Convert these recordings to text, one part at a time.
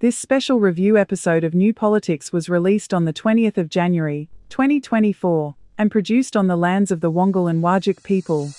This special review episode of New Politics was released on the 20th of January, 2024, and produced on the lands of the Wangal and Wajik people.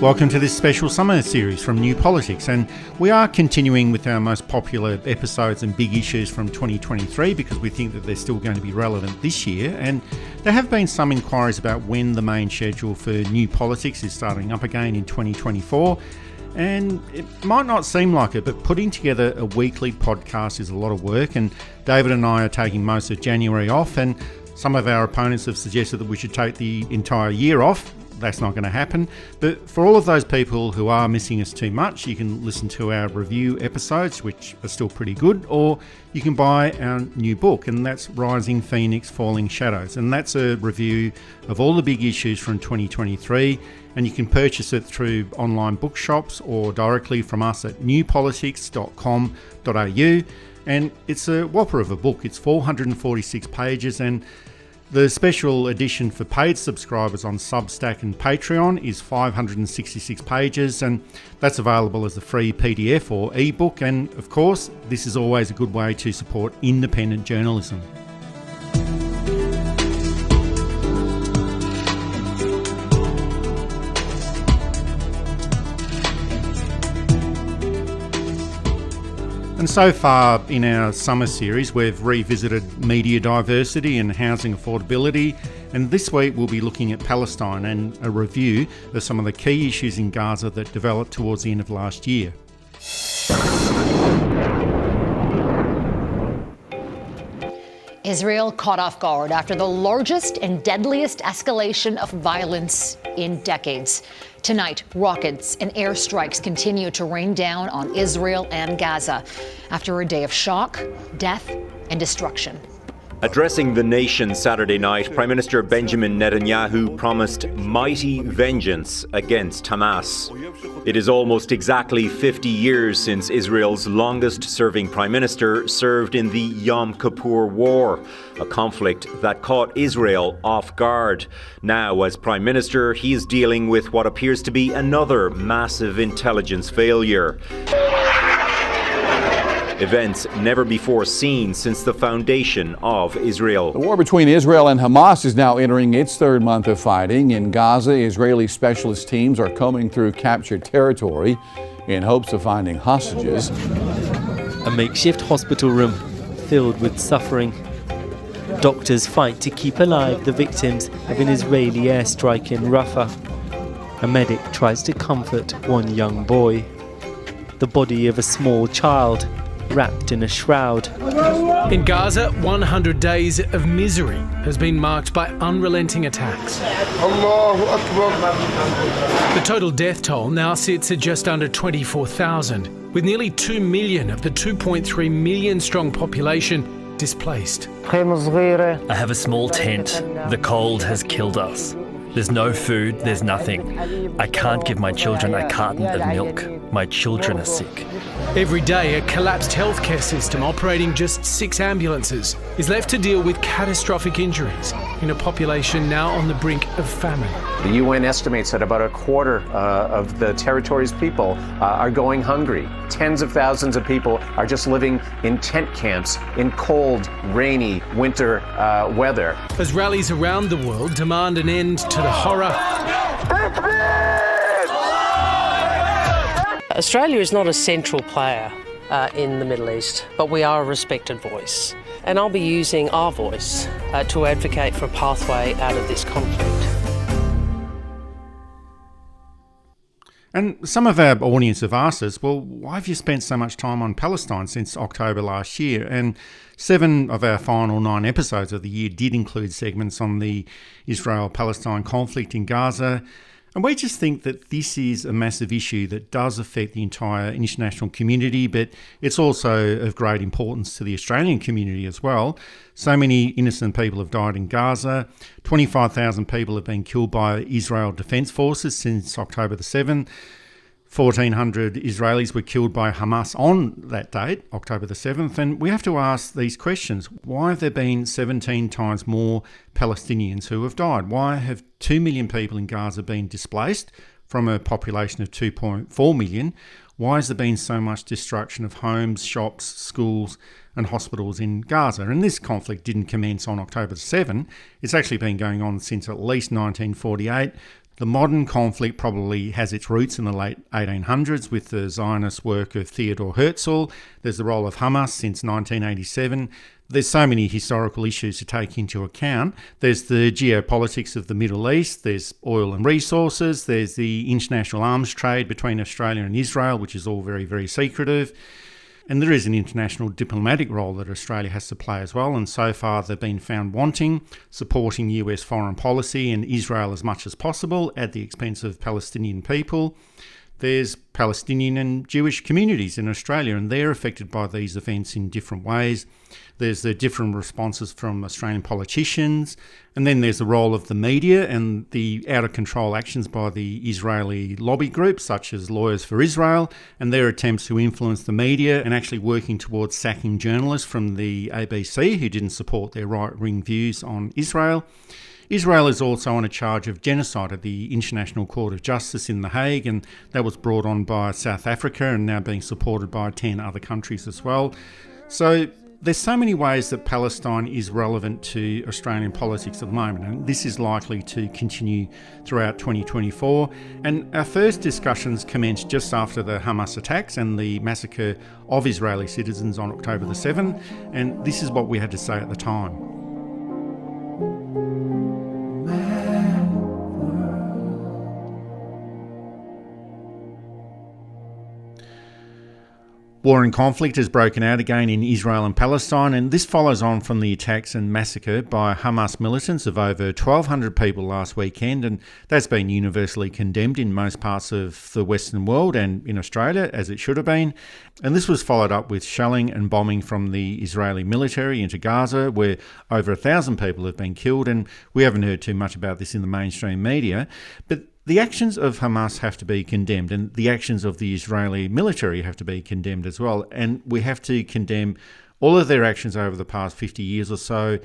Welcome to this special summer series from New Politics, and we are continuing with our most popular episodes and big issues from 2023 because we think that they're still going to be relevant this year. And there have been some inquiries about when the main schedule for New Politics is starting up again in 2024. And it might not seem like it, but putting together a weekly podcast is a lot of work, and David and I are taking most of January off, and some of our opponents have suggested that we should take the entire year off. That's not going to happen. But for all of those people who are missing us too much, you can listen to our review episodes, which are still pretty good, or you can buy our new book, and that's Rising Phoenix, Falling Shadows. And that's a review of all the big issues from 2023, and you can purchase it through online bookshops or directly from us at newpolitics.com.au. And it's a whopper of a book. It's 446 pages, and the special edition for paid subscribers on Substack and Patreon is 566 pages, and that's available as a free PDF or ebook. And of course, this is always a good way to support independent journalism. And so far in our summer series, we've revisited media diversity and housing affordability. And this week we'll be looking at Palestine and a review of some of the key issues in Gaza that developed towards the end of last year. Israel caught off guard after the largest and deadliest escalation of violence in decades. Tonight, rockets and airstrikes continue to rain down on Israel and Gaza after a day of shock, death, and destruction. Addressing the nation Saturday night, Prime Minister Benjamin Netanyahu promised mighty vengeance against Hamas. It is almost exactly 50 years since Israel's longest-serving Prime Minister served in the Yom Kippur War, a conflict that caught Israel off guard. Now, as Prime Minister, he is dealing with what appears to be another massive intelligence failure. Events never before seen since the foundation of Israel. The war between Israel and Hamas is now entering its third month of fighting. In Gaza, Israeli specialist teams are combing through captured territory in hopes of finding hostages. A makeshift hospital room filled with suffering. Doctors fight to keep alive the victims of an Israeli airstrike in Rafah. A medic tries to comfort one young boy. The body of a small child wrapped in a shroud. In Gaza, 100 days of misery has been marked by unrelenting attacks. The total death toll now sits at just under 24,000, with nearly 2 million of the 2.3 million strong population displaced. I have a small tent. The cold has killed us. There's no food, there's nothing. I can't give my children a carton of milk. My children are sick. Every day, a collapsed healthcare system operating just 6 ambulances is left to deal with catastrophic injuries in a population now on the brink of famine. The UN estimates that about a quarter of the territory's people are going hungry. Tens of thousands of people are just living in tent camps in cold, rainy winter weather. As rallies around the world demand an end to the horror. Australia is not a central player in the Middle East, but we are a respected voice. And I'll be using our voice to advocate for a pathway out of this conflict. And some of our audience have asked us, well, why have you spent so much time on Palestine since October last year? And 7 of our final 9 episodes of the year did include segments on the Israel-Palestine conflict in Gaza. And we just think that this is a massive issue that does affect the entire international community, but it's also of great importance to the Australian community as well. So many innocent people have died in Gaza. 25,000 people have been killed by Israel Defence Forces since October the 7th. 1,400 Israelis were killed by Hamas on that date, October the 7th, and we have to ask these questions. Why have there been 17 times more Palestinians who have died? Why have 2 million people in Gaza been displaced from a population of 2.4 million? Why has there been so much destruction of homes, shops, schools and hospitals in Gaza? And this conflict didn't commence on October 7. It's actually been going on since at least 1948. The modern conflict probably has its roots in the late 1800s with the Zionist work of Theodor Herzl. There's the role of Hamas since 1987. There's so many historical issues to take into account. There's the geopolitics of the Middle East, there's oil and resources, there's the international arms trade between Australia and Israel, which is all very, very secretive. And there is an international diplomatic role that Australia has to play as well, and so far they've been found wanting, supporting US foreign policy and Israel as much as possible at the expense of Palestinian people. There's Palestinian and Jewish communities in Australia, and they're affected by these events in different ways. There's the different responses from Australian politicians, and then there's the role of the media and the out-of-control actions by the Israeli lobby groups, such as Lawyers for Israel, and their attempts to influence the media and actually working towards sacking journalists from the ABC who didn't support their right-wing views on Israel. Israel is also on a charge of genocide at the International Court of Justice in The Hague, and that was brought on by South Africa and now being supported by 10 other countries as well. So there's so many ways that Palestine is relevant to Australian politics at the moment, and this is likely to continue throughout 2024. And our first discussions commenced just after the Hamas attacks and the massacre of Israeli citizens on October the 7th, and this is what we had to say at the time. War and conflict has broken out again in Israel and Palestine, and this follows on from the attacks and massacre by Hamas militants of over 1,200 people last weekend, and that's been universally condemned in most parts of the Western world and in Australia, as it should have been. And this was followed up with shelling and bombing from the Israeli military into Gaza, where over 1,000 people have been killed, and we haven't heard too much about this in the mainstream media. But the actions of Hamas have to be condemned, and the actions of the Israeli military have to be condemned as well. And we have to condemn all of their actions over the past 50 years or so.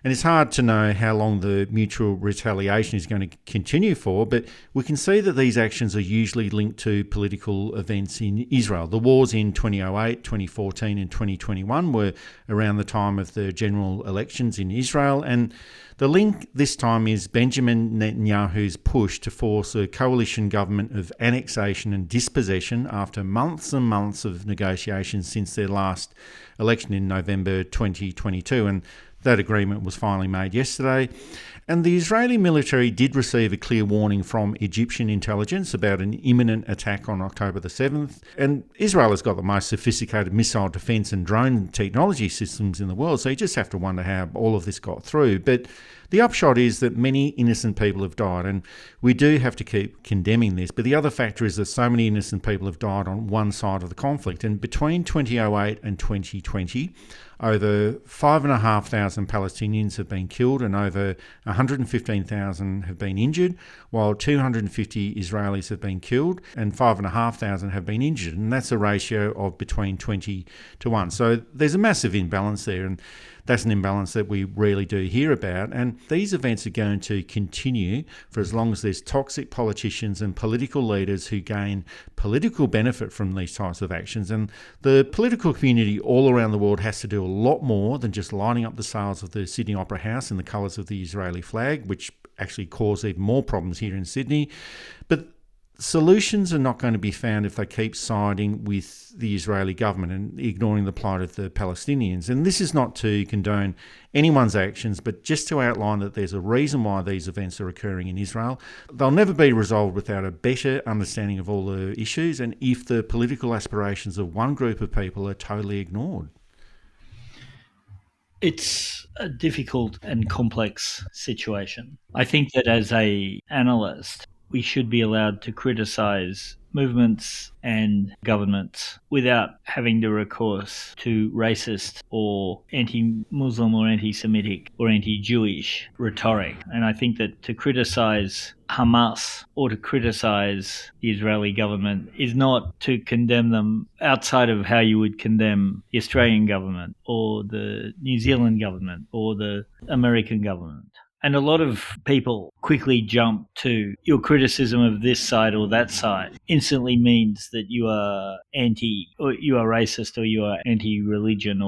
And it's hard to know how long the mutual retaliation is going to continue for, but we can see that these actions are usually linked to political events in Israel. The wars in 2008, 2014 and 2021 were around the time of the general elections in Israel, and the link this time is Benjamin Netanyahu's push to force a coalition government of annexation and dispossession after months and months of negotiations since their last election in November 2022. And that agreement was finally made yesterday. And the Israeli military did receive a clear warning from Egyptian intelligence about an imminent attack on October the 7th. And Israel has got the most sophisticated missile defence and drone technology systems in the world, so you just have to wonder how all of this got through. But the upshot is that many innocent people have died, and we do have to keep condemning this. But the other factor is that so many innocent people have died on one side of the conflict. And between 2008 and 2020, over 5,500 Palestinians have been killed and over 115,000 have been injured, while 250 Israelis have been killed and 5,500 have been injured. And that's a ratio of between 20 to 1. So there's a massive imbalance there, and that's an imbalance that we rarely do hear about. And these events are going to continue for as long as there's toxic politicians and political leaders who gain political benefit from these types of actions. And the political community all around the world has to do a lot more than just lining up the sails of the Sydney Opera House in the colours of the Israeli flag, which actually caused even more problems here in Sydney. But solutions are not going to be found if they keep siding with the Israeli government and ignoring the plight of the Palestinians. And this is not to condone anyone's actions, but just to outline that there's a reason why these events are occurring in Israel. They'll never be resolved without a better understanding of all the issues, and if the political aspirations of one group of people are totally ignored. It's a difficult and complex situation. I think that as an analyst, we should be allowed to criticise movements and governments without having to recourse to racist or anti-Muslim or anti-Semitic or anti-Jewish rhetoric. And I think that to criticise Hamas or to criticise the Israeli government is not to condemn them outside of how you would condemn the Australian government or the New Zealand government or the American government. And a lot of people quickly jump to your criticism of this side or that side instantly means that you are anti or you are racist or you are anti-religion,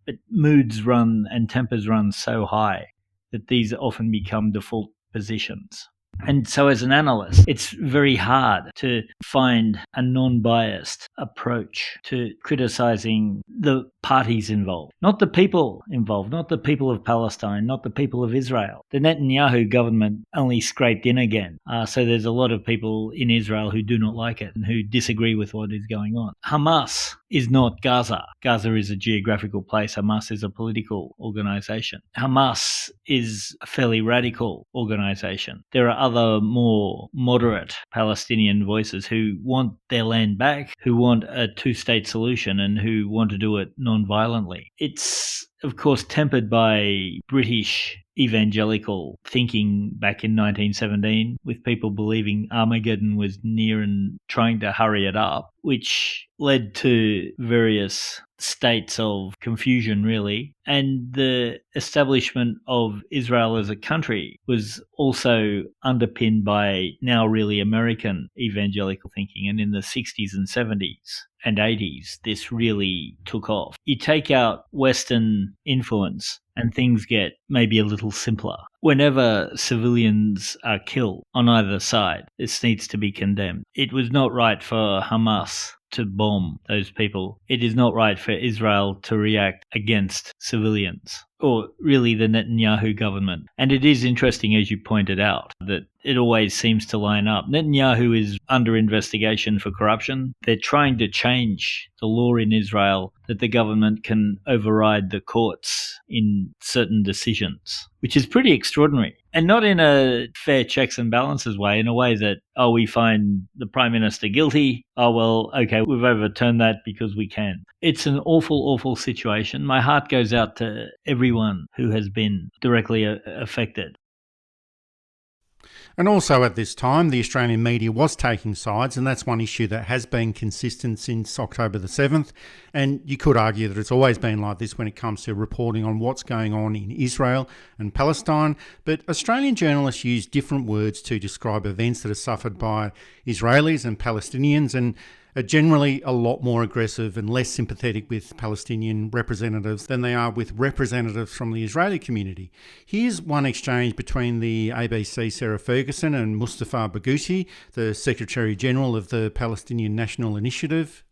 but moods run and tempers run so high that these often become default positions. And so as an analyst, it's very hard to find a non-biased approach to criticising the parties involved. Not the people involved, not the people of Palestine, not the people of Israel. The Netanyahu government only scraped in again. So there's a lot of people in Israel who do not like it and who disagree with what is going on. Hamas is not Gaza. Gaza is a geographical place. Hamas is a political organisation. Hamas is a fairly radical organisation. There are other more moderate Palestinian voices who want their land back, who want a two-state solution and who want to do it non-violently. It's, of course, tempered by British evangelical thinking back in 1917 with people believing Armageddon was near and trying to hurry it up, which led to various states of confusion, really. And the establishment of Israel as a country was also underpinned by now really American evangelical thinking. And in the 60s and 70s and 80s, this really took off. You take out Western influence and things get maybe a little simpler. Whenever civilians are killed on either side, this needs to be condemned. It was not right for Hamas to bomb those people. It is not right for Israel to react against civilians, or really the Netanyahu government. And it is interesting, as you pointed out, that it always seems to line up. Netanyahu is under investigation for corruption. They're trying to change the law in Israel that the government can override the courts in certain decisions, which is pretty extraordinary. And not in a fair checks and balances way, in a way that, we find the Prime Minister guilty. Okay, we've overturned that because we can. It's an awful, awful situation. My heart goes out to everyone who has been directly affected. And also at this time, the Australian media was taking sides, and that's one issue that has been consistent since October the 7th. And you could argue that it's always been like this when it comes to reporting on what's going on in Israel and Palestine. But Australian journalists use different words to describe events that are suffered by Israelis and Palestinians, and are generally a lot more aggressive and less sympathetic with Palestinian representatives than they are with representatives from the Israeli community. Here's one exchange between the ABC Sarah Ferguson and Mustafa Barghouti, the Secretary General of the Palestinian National Initiative.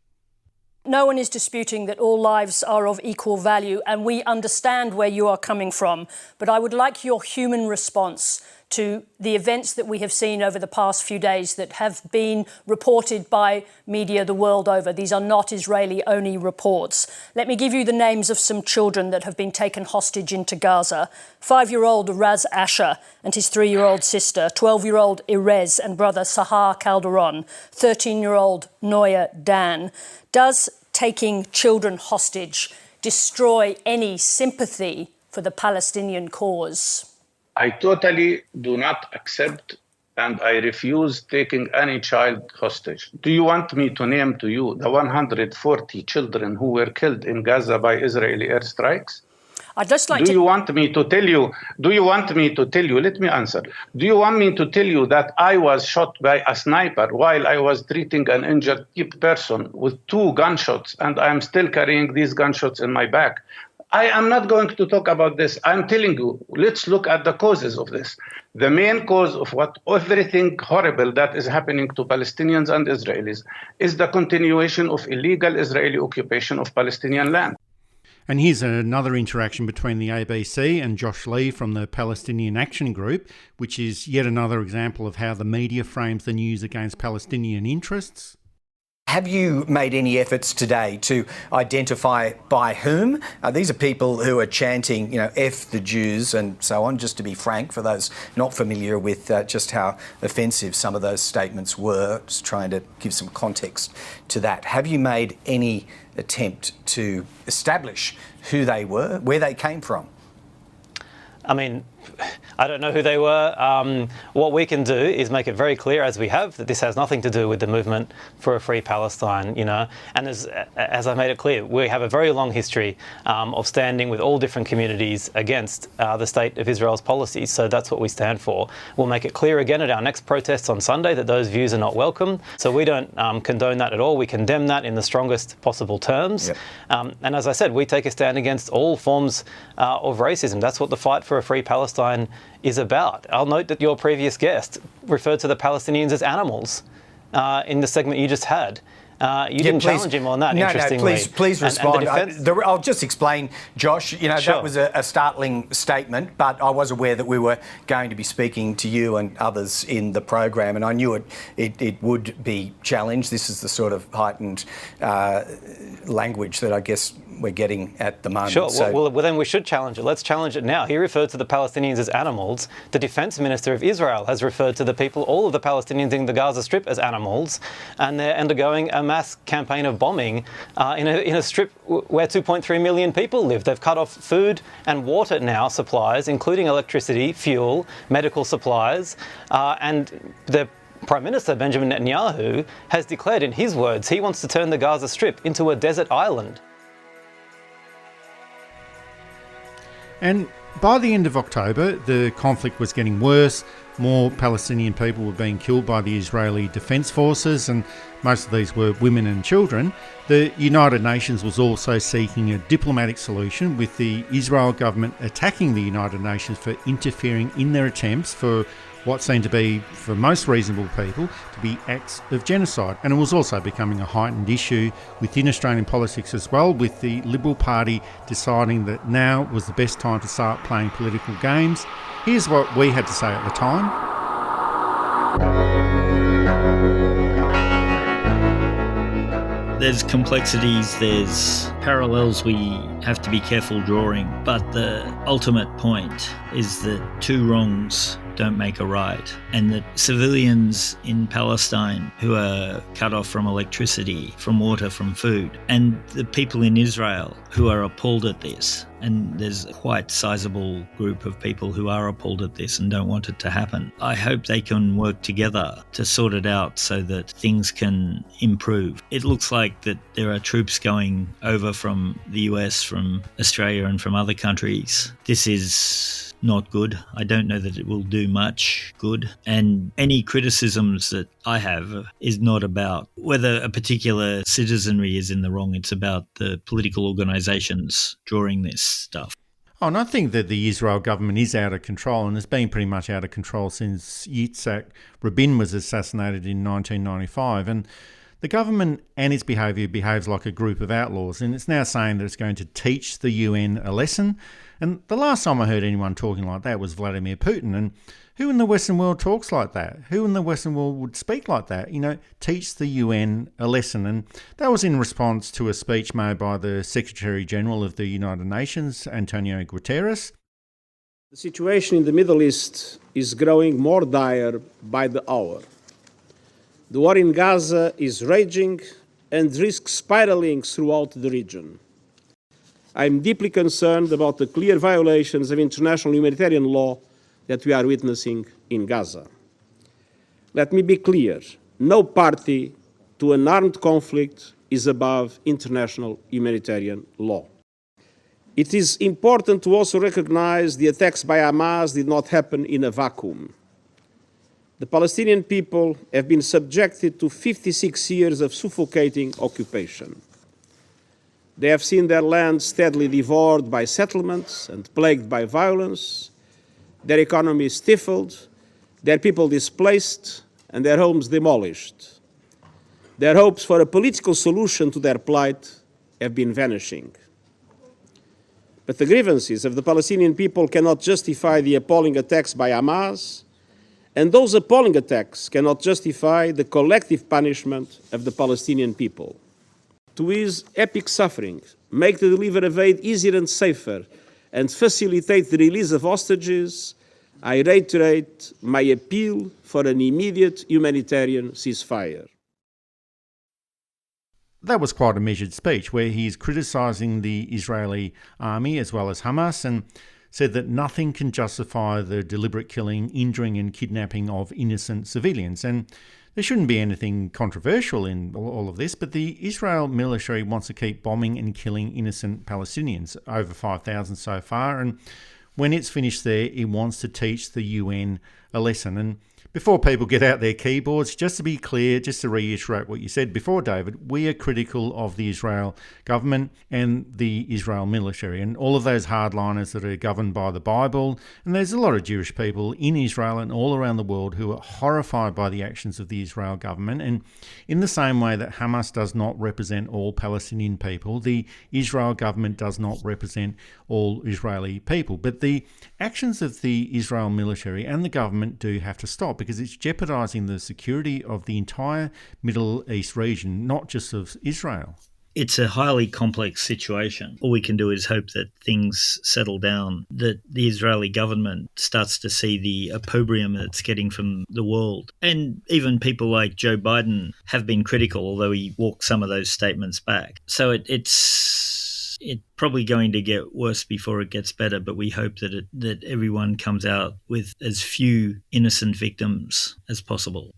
No one is disputing that all lives are of equal value, and we understand where you are coming from. But I would like your human response to the events that we have seen over the past few days that have been reported by media the world over. These are not Israeli-only reports. Let me give you the names of some children that have been taken hostage into Gaza. 5-year-old Raz Asher and his 3-year-old sister, 12-year-old Erez and brother Sahar Calderon, 13-year-old Noya Dan. Does taking children hostage destroy any sympathy for the Palestinian cause? I totally do not accept and I refuse taking any child hostage. Do you want me to name to you the 140 children who were killed in Gaza by Israeli airstrikes? I'd just like Do you want me to tell you? Let me answer. Do you want me to tell you that I was shot by a sniper while I was treating an injured person with 2 gunshots and I'm still carrying these gunshots in my back? I am not going to talk about this. I'm telling you, let's look at the causes of this. The main cause of everything horrible that is happening to Palestinians and Israelis is the continuation of illegal Israeli occupation of Palestinian land. And here's another interaction between the ABC and Josh Lee from the Palestinian Action Group, which is yet another example of how the media frames the news against Palestinian interests. Have you made any efforts today to identify by whom? These are people who are chanting, F the Jews and so on, just to be frank, for those not familiar with just how offensive some of those statements were, just trying to give some context to that. Have you made any attempt to establish who they were, where they came from? I mean, I don't know who they were. What we can do is make it very clear, as we have, that this has nothing to do with the movement for a free Palestine, And as I made it clear, we have a very long history of standing with all different communities against the state of Israel's policies. So that's what we stand for. We'll make it clear again at our next protests on Sunday that those views are not welcome. So we don't condone that at all. We condemn that in the strongest possible terms. Yep. And as I said, we take a stand against all forms of racism. That's what the fight for a free Palestine is about. I'll note that your previous guest referred to the Palestinians as animals in the segment you just had. You didn't challenge him on that, interestingly. No, please respond. And I'll just explain, Josh, Sure. That was a startling statement, but I was aware that we were going to be speaking to you and others in the program, and I knew it would be challenged. This is the sort of heightened language that I guess we're getting at the moment. Sure. Well, then we should challenge it. Let's challenge it now. He referred to the Palestinians as animals. The defense minister of Israel has referred to the people, all of the Palestinians in the Gaza Strip, as animals, and they're undergoing a mass campaign of bombing in a strip where 2.3 million people live. They've cut off food and water now supplies, including electricity, fuel, medical supplies, and the Prime Minister Benjamin Netanyahu has declared, in his words, he wants to turn the Gaza Strip into a desert island. And by the end of October, the conflict was getting worse. More Palestinian people were being killed by the Israeli Defence Forces, and most of these were women and children. The United Nations was also seeking a diplomatic solution, with the Israel government attacking the United Nations for interfering in their attempts for what seemed to be, for most reasonable people, to be acts of genocide. And it was also becoming a heightened issue within Australian politics as well, with the Liberal Party deciding that now was the best time to start playing political games. Here's what we had to say at the time. There's complexities, there's parallels we have to be careful drawing, but the ultimate point is that two wrongs don't make a right, and that civilians in Palestine who are cut off from electricity, from water, from food, and the people in Israel who are appalled at this, and there's a quite sizable group of people who are appalled at this and don't want it to happen. I hope they can work together to sort it out so that things can improve. It looks like that there are troops going over from the US, from Australia and from other countries. This is not good. I don't know that it will do much good. And any criticisms that I have is not about whether a particular citizenry is in the wrong. It's about the political organisations drawing this stuff. Oh, and I think that the Israel government is out of control, and has been pretty much out of control since Yitzhak Rabin was assassinated in 1995. And the government and its behaviour behaves like a group of outlaws, and it's now saying that it's going to teach the UN a lesson. And the last time I heard anyone talking like that was Vladimir Putin. And who in the Western world talks like that? Who in the Western world would speak like that? Teach the UN a lesson. And that was in response to a speech made by the Secretary General of the United Nations, Antonio Guterres. The situation in the Middle East is growing more dire by the hour. The war in Gaza is raging and risks spiraling throughout the region. I am deeply concerned about the clear violations of international humanitarian law that we are witnessing in Gaza. Let me be clear, no party to an armed conflict is above international humanitarian law. It is important to also recognize the attacks by Hamas did not happen in a vacuum. The Palestinian people have been subjected to 56 years of suffocating occupation. They have seen their land steadily devoured by settlements and plagued by violence, their economy stifled, their people displaced, and their homes demolished. Their hopes for a political solution to their plight have been vanishing. But the grievances of the Palestinian people cannot justify the appalling attacks by Hamas And those appalling attacks cannot justify the collective punishment of the Palestinian people. To ease epic suffering, make the delivery of aid easier and safer, and facilitate the release of hostages, I reiterate my appeal for an immediate humanitarian ceasefire. That was quite a measured speech where he's criticising the Israeli army as well as Hamas and said that nothing can justify the deliberate killing, injuring and kidnapping of innocent civilians. And there shouldn't be anything controversial in all of this, but the Israel military wants to keep bombing and killing innocent Palestinians, over 5,000 so far, and when it's finished there, it wants to teach the UN a lesson. And before people get out their keyboards, just to be clear, just to reiterate what you said before, David, we are critical of the Israel government and the Israel military and all of those hardliners that are governed by the Bible. And there's a lot of Jewish people in Israel and all around the world who are horrified by the actions of the Israel government. And in the same way that Hamas does not represent all Palestinian people, the Israel government does not represent all Israeli people. But the actions of the Israel military and the government do have to stop, because it's jeopardising the security of the entire Middle East region, not just of Israel. It's a highly complex situation. All we can do is hope that things settle down, that the Israeli government starts to see the opprobrium that it's getting from the world. And even people like Joe Biden have been critical, although he walked some of those statements back. So it's probably going to get worse before it gets better, but we hope that everyone comes out with as few innocent victims as possible.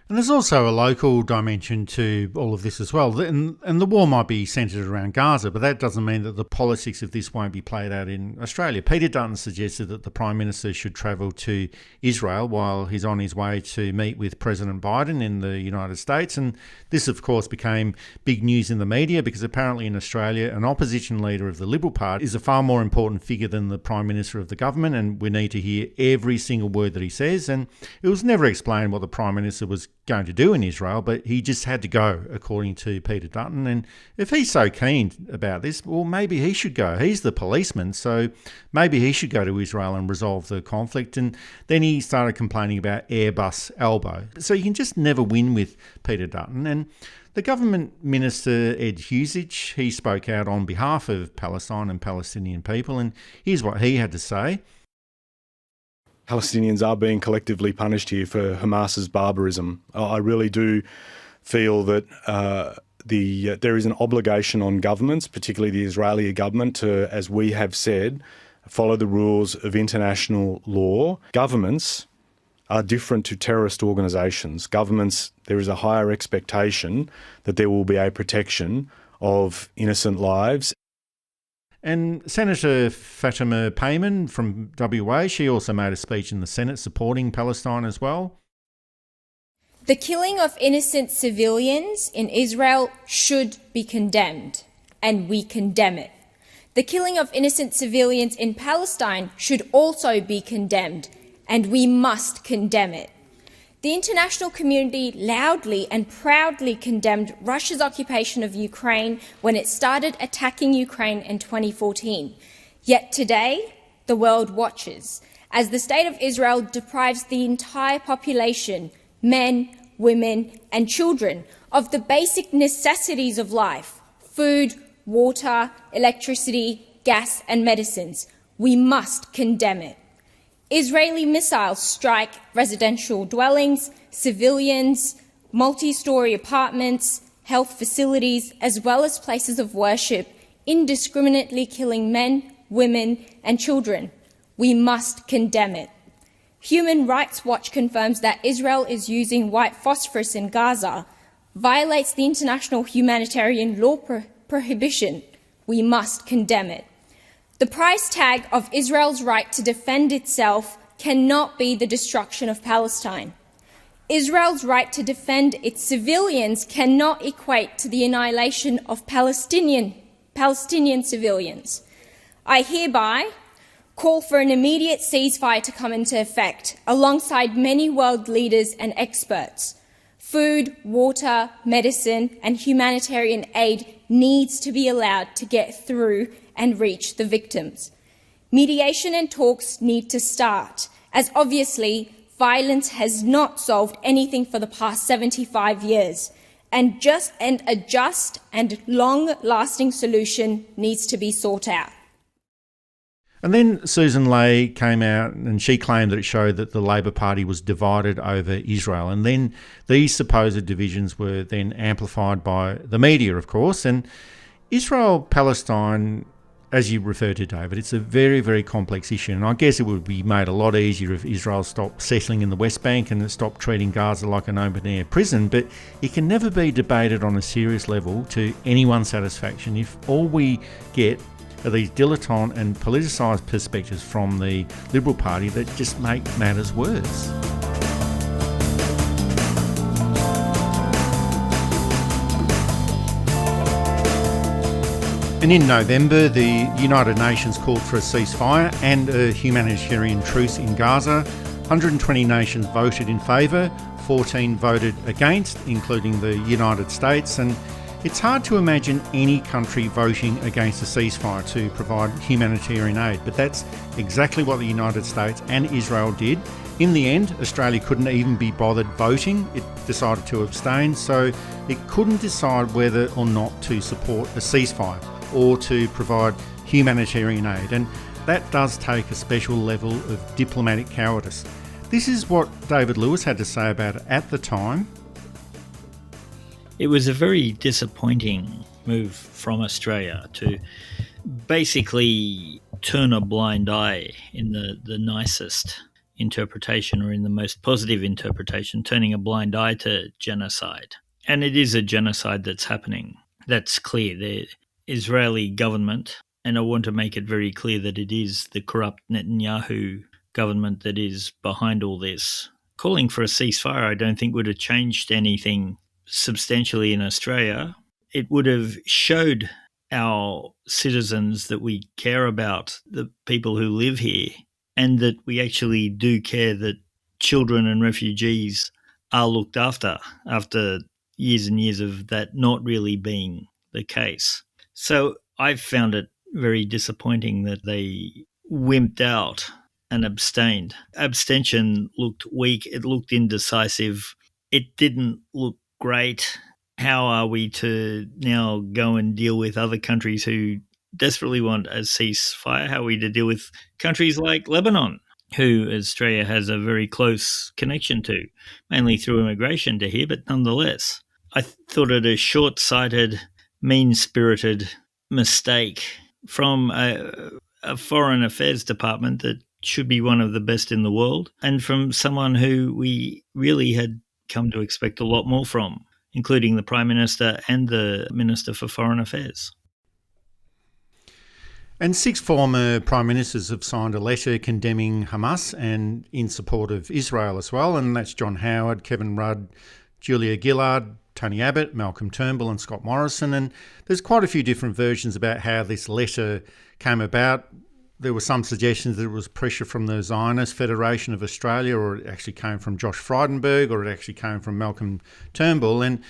And there's also a local dimension to all of this as well. And the war might be centred around Gaza, but that doesn't mean that the politics of this won't be played out in Australia. Peter Dutton suggested that the Prime Minister should travel to Israel while he's on his way to meet with President Biden in the United States. And this, of course, became big news in the media because apparently in Australia, an opposition leader of the Liberal Party is a far more important figure than the Prime Minister of the government, and we need to hear every single word that he says. And it was never explained what the Prime Minister was going to do in Israel, but he just had to go, according to Peter Dutton. And if he's so keen about this, well, maybe he should go. He's the policeman, so maybe he should go to Israel and resolve the conflict. And then he started complaining about Airbus elbow. So you can just never win with Peter Dutton. And the government minister, Ed Husich, he spoke out on behalf of Palestine and Palestinian people, and here's what he had to say. Palestinians are being collectively punished here for Hamas's barbarism. I really do feel that there is an obligation on governments, particularly the Israeli government, to, as we have said, follow the rules of international law. Governments are different to terrorist organisations. Governments, there is a higher expectation that there will be a protection of innocent lives. And Senator Fatima Payman from WA, she also made a speech in the Senate supporting Palestine as well. The killing of innocent civilians in Israel should be condemned, and we condemn it. The killing of innocent civilians in Palestine should also be condemned, and we must condemn it. The international community loudly and proudly condemned Russia's occupation of Ukraine when it started attacking Ukraine in 2014. Yet today, the world watches as the State of Israel deprives the entire population, men, women, and children, of the basic necessities of life: food, water, electricity, gas, and medicines. We must condemn it. Israeli missiles strike residential dwellings, civilians, multi-story apartments, health facilities, as well as places of worship, indiscriminately killing men, women, and children. We must condemn it. Human Rights Watch confirms that Israel is using white phosphorus in Gaza, violates the international humanitarian law prohibition. We must condemn it. The price tag of Israel's right to defend itself cannot be the destruction of Palestine. Israel's right to defend its civilians cannot equate to the annihilation of Palestinian civilians. I hereby call for an immediate ceasefire to come into effect, alongside many world leaders and experts. Food, water, medicine, and humanitarian aid needs to be allowed to get through and reach the victims. Mediation and talks need to start, as obviously Violence has not solved anything for the past 75 years, and a just and long-lasting solution needs to be sought out. And then Susan Ley came out and she claimed that it showed that the Labor Party was divided over Israel. And then these supposed divisions were then amplified by the media, of course. And Israel-Palestine, as you referred to, David, it's a very, very complex issue. And I guess it would be made a lot easier if Israel stopped settling in the West Bank and stopped treating Gaza like an open-air prison. But it can never be debated on a serious level to anyone's satisfaction if all we get are these dilettante and politicised perspectives from the Liberal Party that just make matters worse. And in November, the United Nations called for a ceasefire and a humanitarian truce in Gaza. 120 nations voted in favour, 14 voted against, including the United States, and it's hard to imagine any country voting against a ceasefire to provide humanitarian aid, but that's exactly what the United States and Israel did. In the end, Australia couldn't even be bothered voting. It decided to abstain, so it couldn't decide whether or not to support a ceasefire or to provide humanitarian aid, and that does take a special level of diplomatic cowardice. This is what David Lewis had to say about it at the time. It was a very disappointing move from Australia to basically turn a blind eye in the nicest interpretation, or in the most positive interpretation, turning a blind eye to genocide. And it is a genocide that's happening. That's clear. The Israeli government, and I want to make it very clear that it is the corrupt Netanyahu government that is behind all this. Calling for a ceasefire, I don't think would have changed anything substantially in Australia. It would have showed our citizens that we care about the people who live here, and that we actually do care that children and refugees are looked after years and years of that not really being the case. So I found it very disappointing that they wimped out and abstained. Abstention looked weak. It looked indecisive. It didn't look great. How are we to now go and deal with other countries who desperately want a ceasefire? How are we to deal with countries like Lebanon, who Australia has a very close connection to, mainly through immigration to here, but nonetheless. I thought it a short-sighted, mean-spirited mistake from a foreign affairs department that should be one of the best in the world, and from someone who we really had come to expect a lot more from, including the Prime Minister and the Minister for Foreign Affairs. And 6 former Prime Ministers have signed a letter condemning Hamas and in support of Israel as well, and that's John Howard, Kevin Rudd, Julia Gillard, Tony Abbott, Malcolm Turnbull and Scott Morrison. And there's quite a few different versions about how this letter came about. There were some suggestions that it was pressure from the Zionist Federation of Australia, or it actually came from Josh Frydenberg, or it actually came from Malcolm Turnbull. And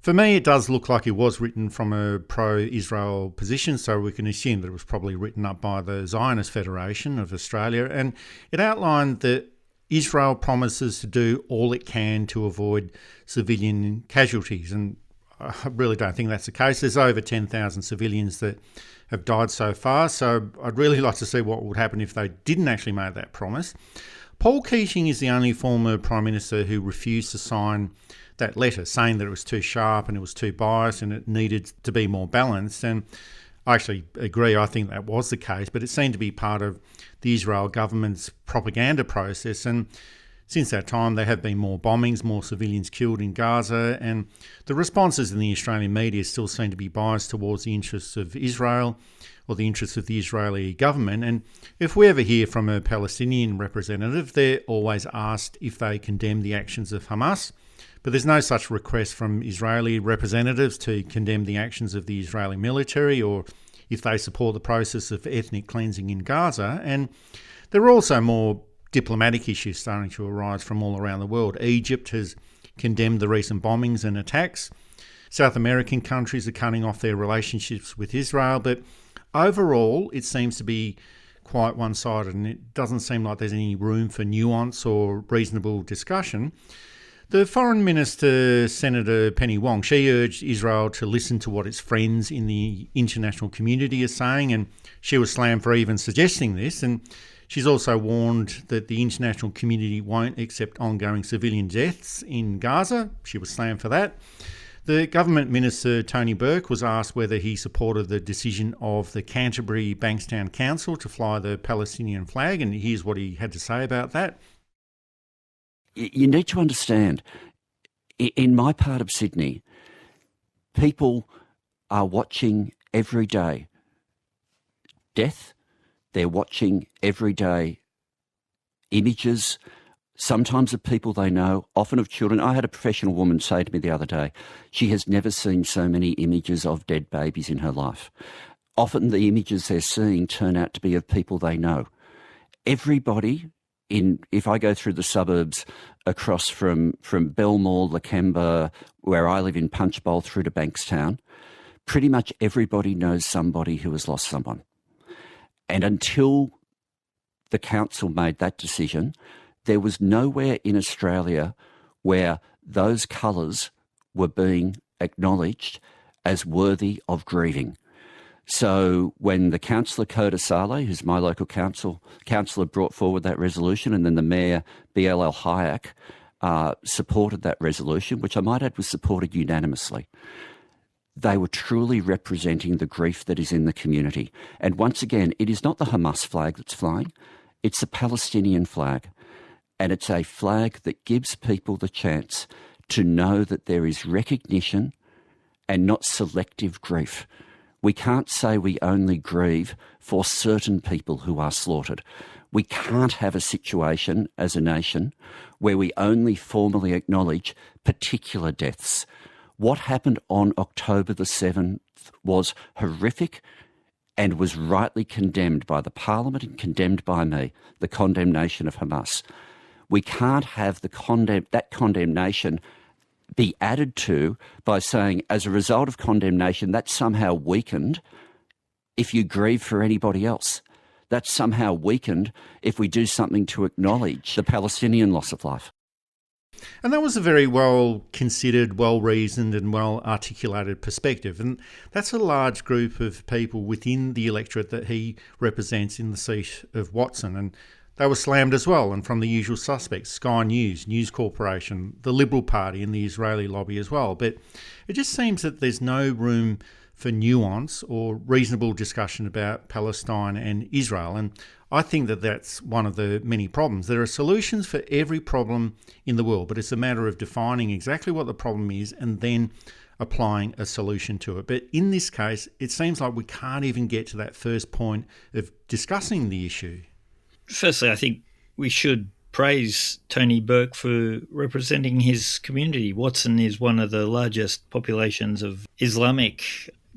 for me, it does look like it was written from a pro-Israel position, so we can assume that it was probably written up by the Zionist Federation of Australia. And it outlined that Israel promises to do all it can to avoid civilian casualties. And I really don't think that's the case. There's over 10,000 civilians that have died so far, so I'd really like to see what would happen if they didn't actually make that promise. Paul Keating is the only former Prime Minister who refused to sign that letter, saying that it was too sharp and it was too biased and it needed to be more balanced. And I actually agree, I think that was the case, but it seemed to be part of the Israel government's propaganda process. And since that time, there have been more bombings, more civilians killed in Gaza, and the responses in the Australian media still seem to be biased towards the interests of Israel or the interests of the Israeli government. And if we ever hear from a Palestinian representative, they're always asked if they condemn the actions of Hamas. But there's no such request from Israeli representatives to condemn the actions of the Israeli military or if they support the process of ethnic cleansing in Gaza. And there are also more diplomatic issues starting to arise from all around the world. Egypt has condemned the recent bombings and attacks. South American countries are cutting off their relationships with Israel. But overall, it seems to be quite one-sided, and it doesn't seem like there's any room for nuance or reasonable discussion. The Foreign Minister, Senator Penny Wong, she urged Israel to listen to what its friends in the international community are saying, and she was slammed for even suggesting this. And she's also warned that the international community won't accept ongoing civilian deaths in Gaza. She was slammed for that. The government minister, Tony Burke, was asked whether he supported the decision of the Canterbury Bankstown Council to fly the Palestinian flag, and here's what he had to say about that. You need to understand, in my part of Sydney, people are watching every day death. They're watching every day images, sometimes of people they know, often of children. I had a professional woman say to me the other day, she has never seen so many images of dead babies in her life. Often the images they're seeing turn out to be of people they know. Everybody, if I go through the suburbs across from Belmore, Lakemba, where I live in Punchbowl, through to Bankstown, pretty much everybody knows somebody who has lost someone. And until the council made that decision, there was nowhere in Australia where those colours were being acknowledged as worthy of grieving. So when the councillor, Coda Saleh, who's my local councillor, brought forward that resolution, and then the mayor, BLL Hayek, supported that resolution, which I might add was supported unanimously, they were truly representing the grief that is in the community. And once again, it is not the Hamas flag that's flying, it's the Palestinian flag. And it's a flag that gives people the chance to know that there is recognition and not selective grief. We can't say we only grieve for certain people who are slaughtered. We can't have a situation as a nation where we only formally acknowledge particular deaths. What happened on October the 7th was horrific and was rightly condemned by the Parliament and condemned by me, the condemnation of Hamas. We can't have that condemnation be added to by saying, as a result of condemnation, that's somehow weakened if you grieve for anybody else. That's somehow weakened if we do something to acknowledge the Palestinian loss of life. And that was a very well-considered, well-reasoned and well-articulated perspective. And that's a large group of people within the electorate that he represents in the seat of Watson. And they were slammed as well, and from the usual suspects, Sky News, News Corporation, the Liberal Party and the Israeli lobby as well. But it just seems that there's no room for nuance or reasonable discussion about Palestine and Israel. And I think that that's one of the many problems. There are solutions for every problem in the world, but it's a matter of defining exactly what the problem is and then applying a solution to it. But in this case, it seems like we can't even get to that first point of discussing the issue. Firstly, I think we should praise Tony Burke for representing his community. Watson is one of the largest populations of Islamic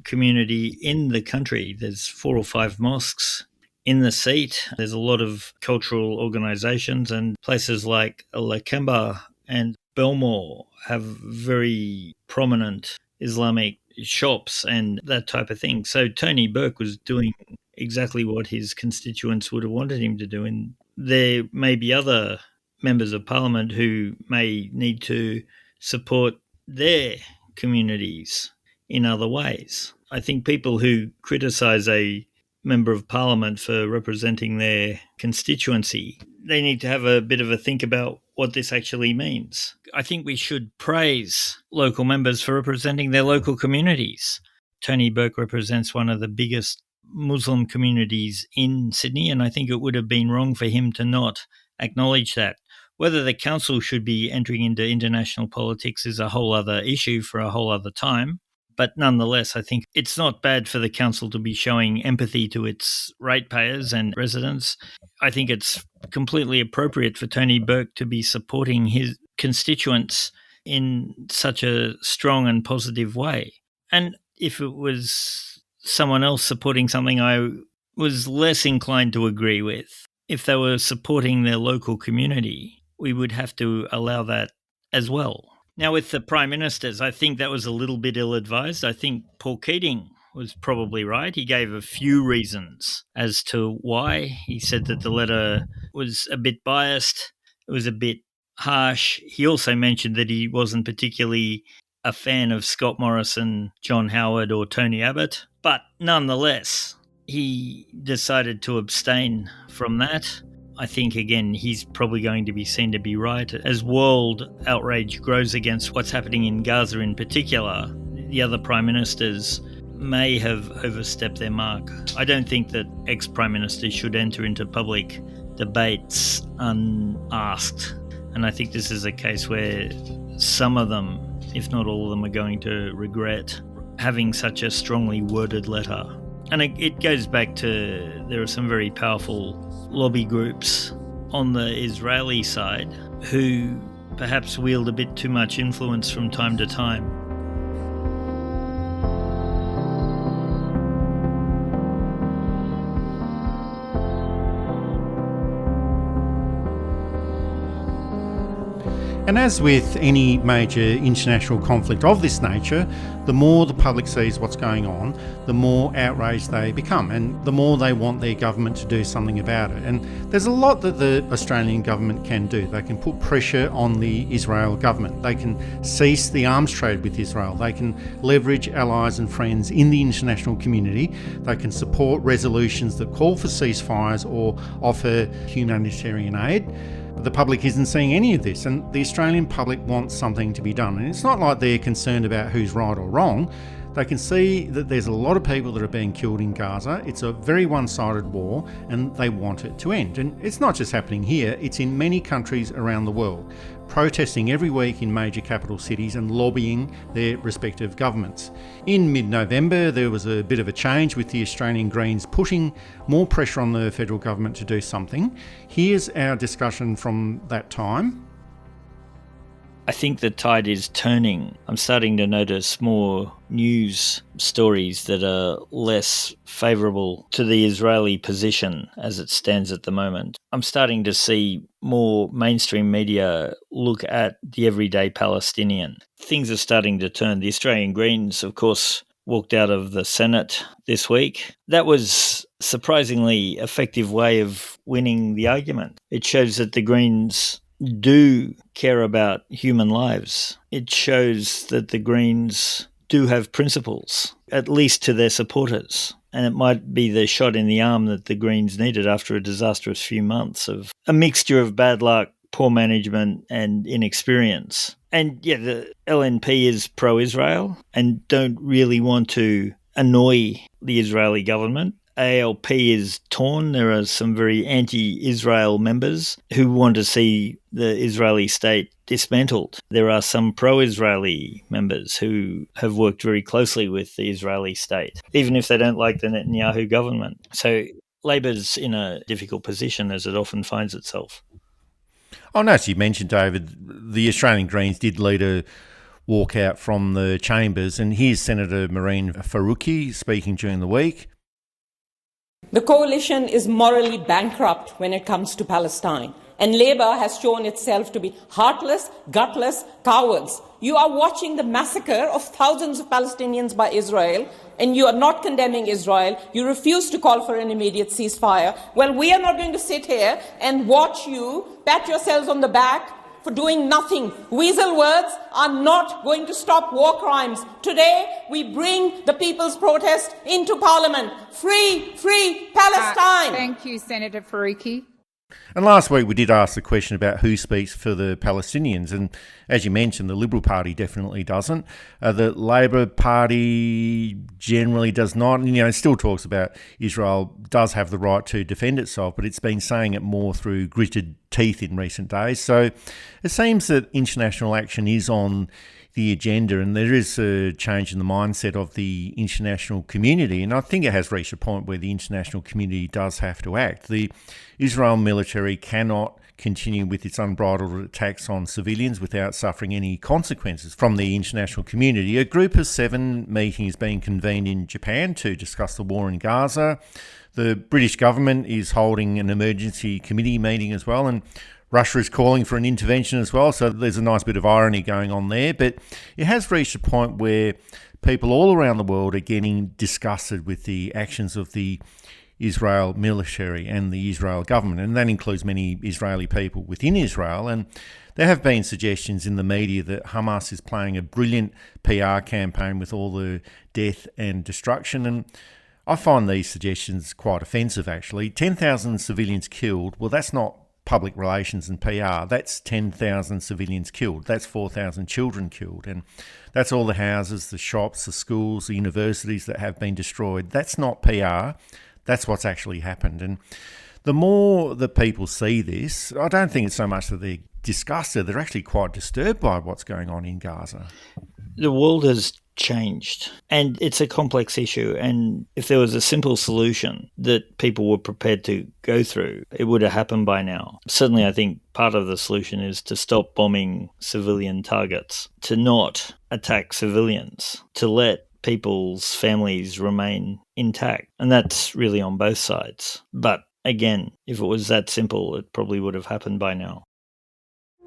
community in the country. There's 4 or 5 mosques in the seat. There's a lot of cultural organisations, and places like Lakemba and Belmore have very prominent Islamic shops and that type of thing. So Tony Burke was doing exactly what his constituents would have wanted him to do. And there may be other members of parliament who may need to support their communities in other ways. I think people who criticise a member of parliament for representing their constituency, they need to have a bit of a think about what this actually means. I think we should praise local members for representing their local communities. Tony Burke represents one of the biggest Muslim communities in Sydney, and I think it would have been wrong for him to not acknowledge that. Whether the council should be entering into international politics is a whole other issue for a whole other time. But nonetheless, I think it's not bad for the council to be showing empathy to its ratepayers and residents. I think it's completely appropriate for Tony Burke to be supporting his constituents in such a strong and positive way. And if it was someone else supporting something I was less inclined to agree with, if they were supporting their local community, we would have to allow that as well. Now, with the Prime Ministers, I think that was a little bit ill-advised. I think Paul Keating was probably right. He gave a few reasons as to why. He said that the letter was a bit biased, it was a bit harsh. He also mentioned that he wasn't particularly a fan of Scott Morrison, John Howard or Tony Abbott, but nonetheless, he decided to abstain from that. I think, again, he's probably going to be seen to be right. As world outrage grows against what's happening in Gaza in particular, the other prime ministers may have overstepped their mark. I don't think that ex-prime ministers should enter into public debates unasked. And I think this is a case where some of them, if not all of them, are going to regret having such a strongly worded letter. And it goes back to, there are some very powerful lobby groups on the Israeli side who perhaps wield a bit too much influence from time to time. And as with any major international conflict of this nature, the more the public sees what's going on, the more outraged they become, and the more they want their government to do something about it. And there's a lot that the Australian government can do. They can put pressure on the Israel government. They can cease the arms trade with Israel. They can leverage allies and friends in the international community. They can support resolutions that call for ceasefires or offer humanitarian aid. The public isn't seeing any of this, and the Australian public wants something to be done. And it's not like they're concerned about who's right or wrong. They can see that there's a lot of people that are being killed in Gaza. It's a very one-sided war, and they want it to end. And it's not just happening here, it's in many countries around the world, protesting every week in major capital cities and lobbying their respective governments. In mid-November, there was a bit of a change with the Australian Greens putting more pressure on the federal government to do something. Here's our discussion from that time. I think the tide is turning. I'm starting to notice more news stories that are less favourable to the Israeli position as it stands at the moment. I'm starting to see more mainstream media look at the everyday Palestinian. Things are starting to turn. The Australian Greens, of course, walked out of the Senate this week. That was a surprisingly effective way of winning the argument. It shows that the Greens do care about human lives. It shows that the Greens do have principles, at least to their supporters. And it might be the shot in the arm that the Greens needed after a disastrous few months of a mixture of bad luck, poor management and inexperience. And yeah, the LNP is pro-Israel and don't really want to annoy the Israeli government. ALP is torn. There are some very anti-Israel members who want to see the Israeli state dismantled. There are some pro-Israeli members who have worked very closely with the Israeli state, even if they don't like the Netanyahu government. So Labor's in a difficult position, as it often finds itself. Oh, no, as you mentioned, David, the Australian Greens did lead a walkout from the chambers, and here's Senator Mehreen Faruqi speaking during the week. The coalition is morally bankrupt when it comes to Palestine, and Labour has shown itself to be heartless, gutless cowards. You are watching the massacre of thousands of Palestinians by Israel, and you are not condemning Israel. You refuse to call for an immediate ceasefire. Well, we are not going to sit here and watch you pat yourselves on the back for doing nothing. Weasel words are not going to stop war crimes. Today, we bring the people's protest into Parliament. Free, free Palestine! Thank you, Senator Faruqi. And last week we did ask the question about who speaks for the Palestinians, and as you mentioned, the Liberal Party definitely doesn't. The Labor Party generally does not, and it still talks about Israel does have the right to defend itself, but it's been saying it more through gritted teeth in recent days. So it seems that international action is on the agenda, and there is a change in the mindset of the international community, and I think it has reached a point where the international community does have to act. The Israel military cannot continue with its unbridled attacks on civilians without suffering any consequences from the international community. A Group of 7 meeting is being convened in Japan to discuss the war in Gaza. The British government is holding an emergency committee meeting as well, and Russia is calling for an intervention as well, so there's a nice bit of irony going on there. But it has reached a point where people all around the world are getting disgusted with the actions of the Israel military and the Israel government, and that includes many Israeli people within Israel. And there have been suggestions in the media that Hamas is playing a brilliant PR campaign with all the death and destruction, and I find these suggestions quite offensive, actually. 10,000 civilians killed, well, that's not public relations and PR. That's 10,000 civilians killed. That's 4,000 children killed. And that's all the houses, the shops, the schools, the universities that have been destroyed. That's not PR. That's what's actually happened. And the more that people see this, I don't think it's so much that they're disgusted. They're actually quite disturbed by what's going on in Gaza. The world has changed, and it's a complex issue, and if there was a simple solution that people were prepared to go through, it would have happened by now. Certainly, I think part of the solution is to stop bombing civilian targets, to not attack civilians, to let people's families remain intact, and that's really on both sides. But again, if it was that simple, it probably would have happened by now.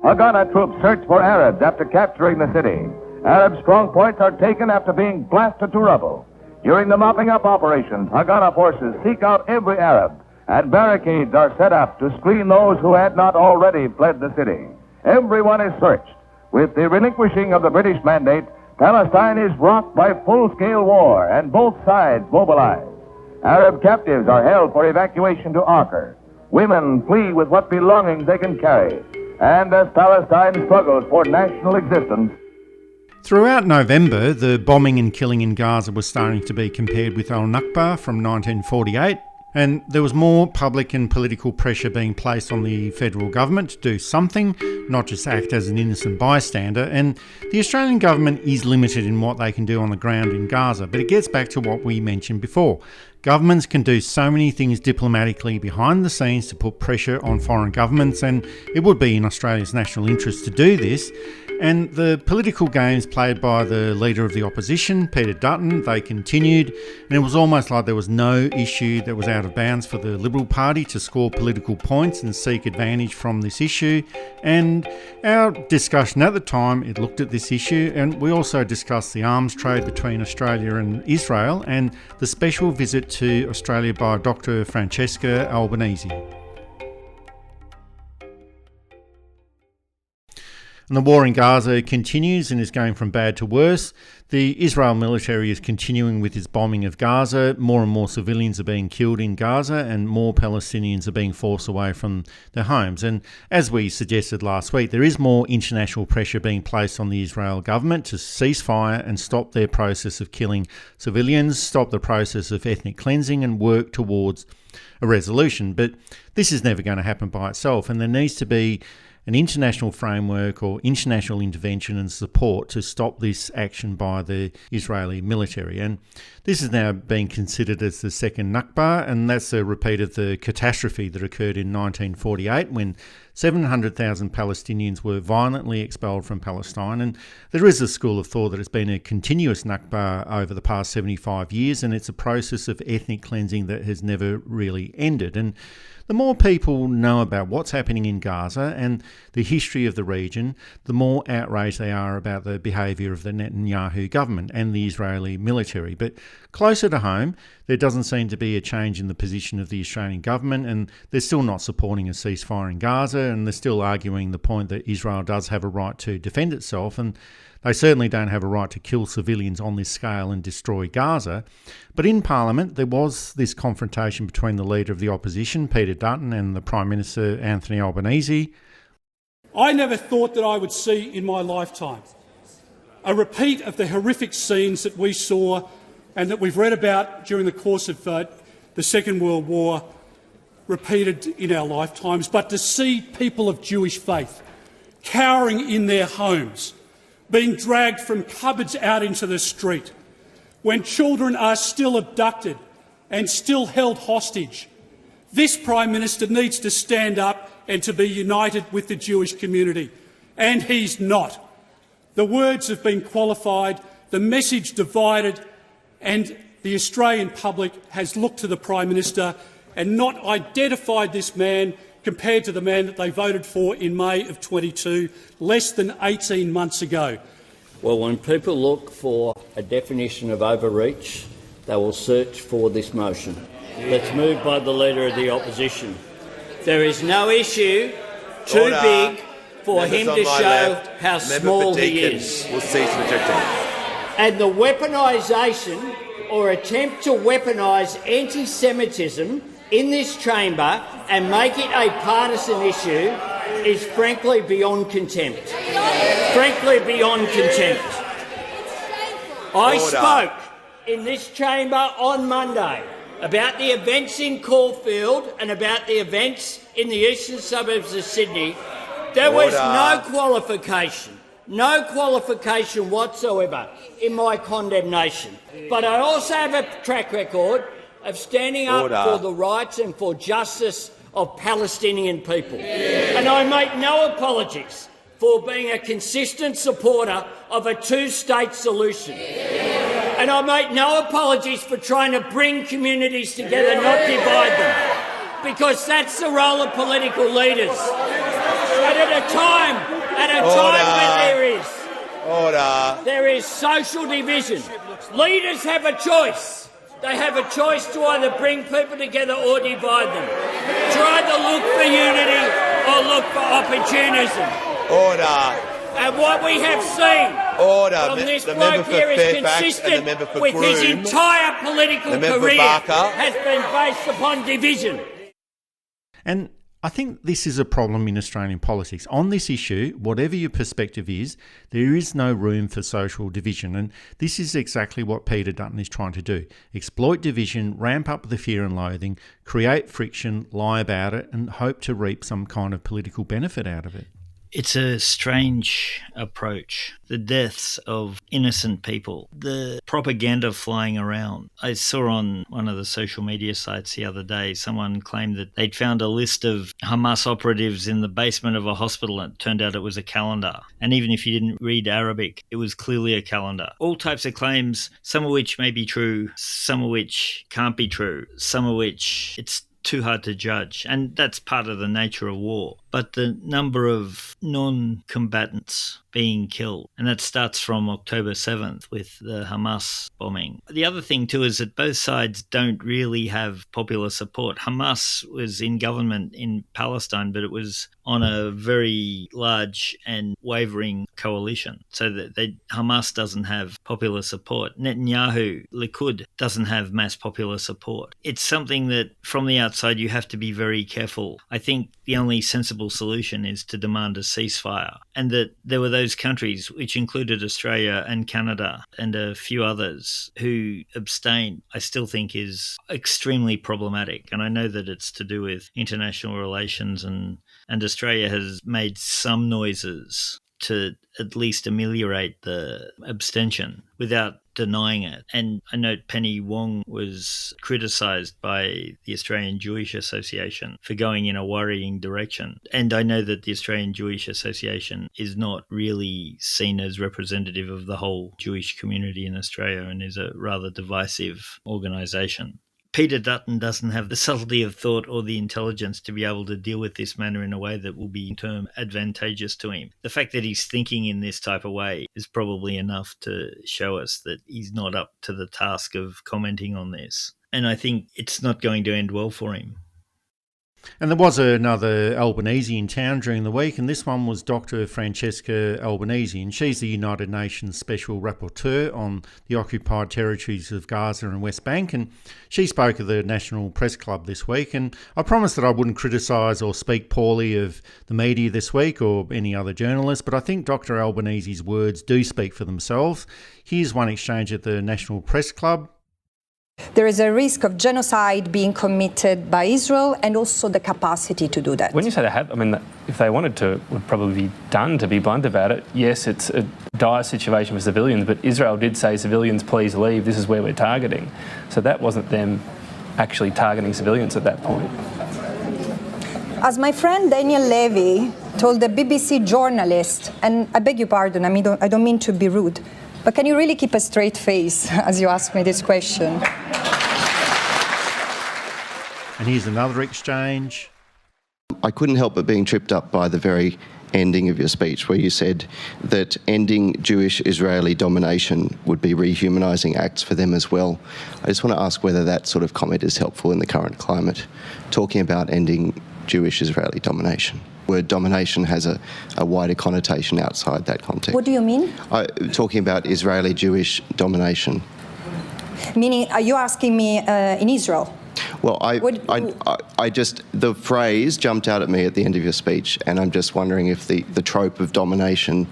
Haganah troops search for Arabs after capturing the city. Arab strong points are taken after being blasted to rubble. During the mopping up operations, Haganah forces seek out every Arab, and barricades are set up to screen those who had not already fled the city. Everyone is searched. With the relinquishing of the British mandate, Palestine is rocked by full-scale war, and both sides mobilize. Arab captives are held for evacuation to Acre. Women flee with what belongings they can carry. And as Palestine struggles for national existence, throughout November, the bombing and killing in Gaza was starting to be compared with al-Nakba from 1948, and there was more public and political pressure being placed on the federal government to do something, not just act as an innocent bystander, and the Australian government is limited in what they can do on the ground in Gaza, but it gets back to what we mentioned before. Governments can do so many things diplomatically behind the scenes to put pressure on foreign governments, and it would be in Australia's national interest to do this. And the political games played by the Leader of the Opposition, Peter Dutton, they continued, and it was almost like there was no issue that was out of bounds for the Liberal Party to score political points and seek advantage from this issue. And our discussion at the time, it looked at this issue, and we also discussed the arms trade between Australia and Israel and the special visit to Australia by Dr. Francesca Albanese. And the war in Gaza continues and is going from bad to worse. The Israel military is continuing with its bombing of Gaza. More and more civilians are being killed in Gaza, and more Palestinians are being forced away from their homes. And as we suggested last week, there is more international pressure being placed on the Israel government to cease fire and stop their process of killing civilians, stop the process of ethnic cleansing, and work towards a resolution. But this is never going to happen by itself, and there needs to be an international framework or international intervention and support to stop this action by the Israeli military. And this is now being considered as the second Nakba, and that's a repeat of the catastrophe that occurred in 1948 when 700,000 Palestinians were violently expelled from Palestine. And there is a school of thought that it's been a continuous Nakba over the past 75 years, and it's a process of ethnic cleansing that has never really ended. And the more people know about what's happening in Gaza and the history of the region, the more outraged they are about the behaviour of the Netanyahu government and the Israeli military. But closer to home, there doesn't seem to be a change in the position of the Australian government, and they're still not supporting a ceasefire in Gaza, and they're still arguing the point that Israel does have a right to defend itself, and they certainly don't have a right to kill civilians on this scale and destroy Gaza. But in Parliament, there was this confrontation between the Leader of the Opposition, Peter Dutton, and the Prime Minister, Anthony Albanese. I never thought that I would see in my lifetime a repeat of the horrific scenes that we saw and that we've read about during the course of the Second World War repeated in our lifetimes, but to see people of Jewish faith cowering in their homes, being dragged from cupboards out into the street, when children are still abducted and still held hostage. This Prime Minister needs to stand up and to be united with the Jewish community, and he's not. The words have been qualified, the message divided, and the Australian public has looked to the Prime Minister and not identified this man compared to the man that they voted for in May of 22, less than 18 months ago. Well, when people look for a definition of overreach, they will search for this motion. That's moved by the Leader of the Opposition. There is no issue too big for him to show how small he is. Will cease rejecting. And the weaponisation or attempt to weaponise anti-Semitism in this chamber and make it a partisan issue is frankly beyond contempt. Frankly beyond contempt. I spoke in this chamber on Monday about the events in Caulfield and about the events in the eastern suburbs of Sydney. There was no qualification whatsoever in my condemnation. But I also have a track record of standing up for the rights and for justice of Palestinian people. And I make no apologies for being a consistent supporter of a two-state solution. And I make no apologies for trying to bring communities together, not divide them, because that's the role of political leaders. And at a time when there is social division, leaders have a choice. They have a choice to either bring people together or divide them. Try to look for unity or look for opportunism. And what we have seen from this bloke here is consistent with his entire political career has been based upon division. And I think this is a problem in Australian politics. On this issue, whatever your perspective is, there is no room for social division. And this is exactly what Peter Dutton is trying to do. Exploit division, ramp up the fear and loathing, create friction, lie about it, and hope to reap some kind of political benefit out of it. It's a strange approach. The deaths of innocent people, the propaganda flying around. I saw on one of the social media sites the other day, someone claimed that they'd found a list of Hamas operatives in the basement of a hospital, and it turned out it was a calendar. And even if you didn't read Arabic, it was clearly a calendar. All types of claims, some of which may be true, some of which can't be true, some of which it's too hard to judge. And that's part of the nature of war. But the number of non-combatants being killed, and that starts from October 7th with the Hamas bombing. The other thing too is that both sides don't really have popular support. Hamas was in government in Palestine, but it was on a very large and wavering coalition. So that Hamas doesn't have popular support. Netanyahu, Likud, doesn't have mass popular support. It's something that from the outside you have to be very careful. I think the only sensible solution is to demand a ceasefire, and that there were those countries, which included Australia and Canada and a few others, who abstained, I still think is extremely problematic. And I know that it's to do with international relations, and Australia has made some noises to at least ameliorate the abstention without denying it. And I note Penny Wong was criticised by the Australian Jewish Association for going in a worrying direction. And I know that the Australian Jewish Association is not really seen as representative of the whole Jewish community in Australia and is a rather divisive organisation. Peter Dutton doesn't have the subtlety of thought or the intelligence to be able to deal with this matter in a way that will be in turn advantageous to him. The fact that he's thinking in this type of way is probably enough to show us that he's not up to the task of commenting on this. And I think it's not going to end well for him. And there was another Albanese in town during the week, and this one was Dr. Francesca Albanese, and she's the United Nations Special Rapporteur on the occupied territories of Gaza and West Bank, and she spoke at the National Press Club this week, and I promised that I wouldn't criticise or speak poorly of the media this week or any other journalist, but I think Dr. Albanese's words do speak for themselves. Here's one exchange at the National Press Club. There is a risk of genocide being committed by Israel and also the capacity to do that. When you say they have, I mean, if they wanted to, it would probably be done, to be blunt about it. Yes, it's a dire situation for civilians, but Israel did say, civilians, please leave, this is where we're targeting. So that wasn't them actually targeting civilians at that point. As my friend Daniel Levy told the BBC journalist, and I beg your pardon, I don't mean to be rude, but can you really keep a straight face as you ask me this question? And here's another exchange. I couldn't help but being tripped up by the very ending of your speech where you said that ending Jewish-Israeli domination would be rehumanising acts for them as well. I just want to ask whether that sort of comment is helpful in the current climate, talking about ending Jewish-Israeli domination. Word domination has a wider connotation outside that context. What do you mean? Talking about Israeli-Jewish domination. Meaning, are you asking me in Israel? Well, I just, the phrase jumped out at me at the end of your speech, and I'm just wondering if the trope of domination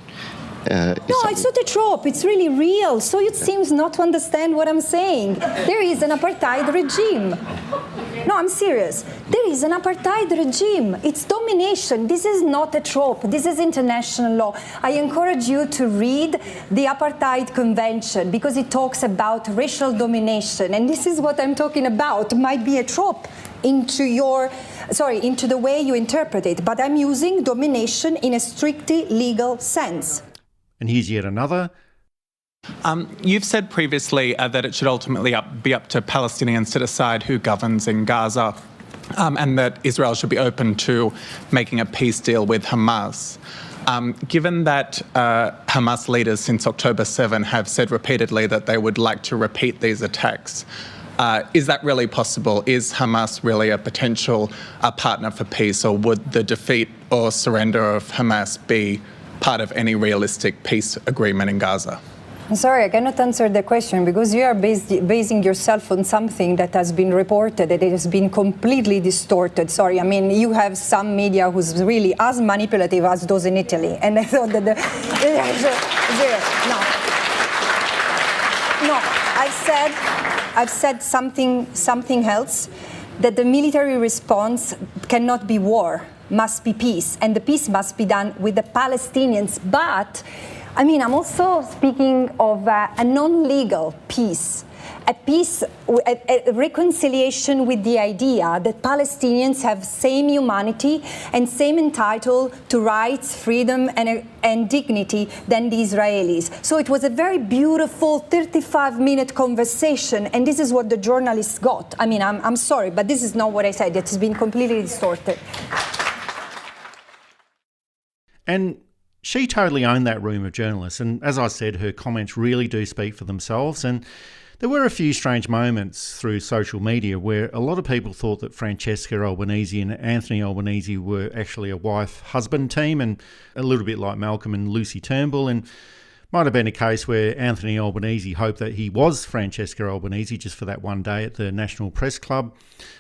No, it's not a trope. It's really real. So it seems not to understand what I'm saying. There is an apartheid regime. No, I'm serious. There is an apartheid regime. It's domination. This is not a trope. This is international law. I encourage you to read the Apartheid Convention because it talks about racial domination. And this is what I'm talking about. It might be a trope into the way you interpret it. But I'm using domination in a strictly legal sense. And here's yet another. You've said previously that it should ultimately be up to Palestinians to decide who governs in Gaza, and that Israel should be open to making a peace deal with Hamas. Given that Hamas leaders since October 7 have said repeatedly that they would like to repeat these attacks, is that really possible? Is Hamas really a potential partner for peace, or would the defeat or surrender of Hamas be part of any realistic peace agreement in Gaza? I'm sorry, I cannot answer the question because you are basing yourself on something that has been reported, that it has been completely distorted. Sorry, I mean, you have some media who's really as manipulative as those in Italy. And I thought that I've said something else, that the military response cannot be war, must be peace, and the peace must be done with the Palestinians. But I mean, I'm also speaking of a non-legal peace, a peace, a reconciliation with the idea that Palestinians have same humanity and same entitled to rights, freedom, and dignity than the Israelis. So it was a very beautiful 35-minute conversation, and this is what the journalists got. I mean, I'm sorry, but this is not what I said. It has been completely distorted. And she totally owned that room of journalists, and as I said, her comments really do speak for themselves. And there were a few strange moments through social media where a lot of people thought that Francesca Albanese and Anthony Albanese were actually a wife-husband team, and a little bit like Malcolm and Lucy Turnbull, and might have been a case where Anthony Albanese hoped that he was Francesca Albanese just for that one day at the National Press Club.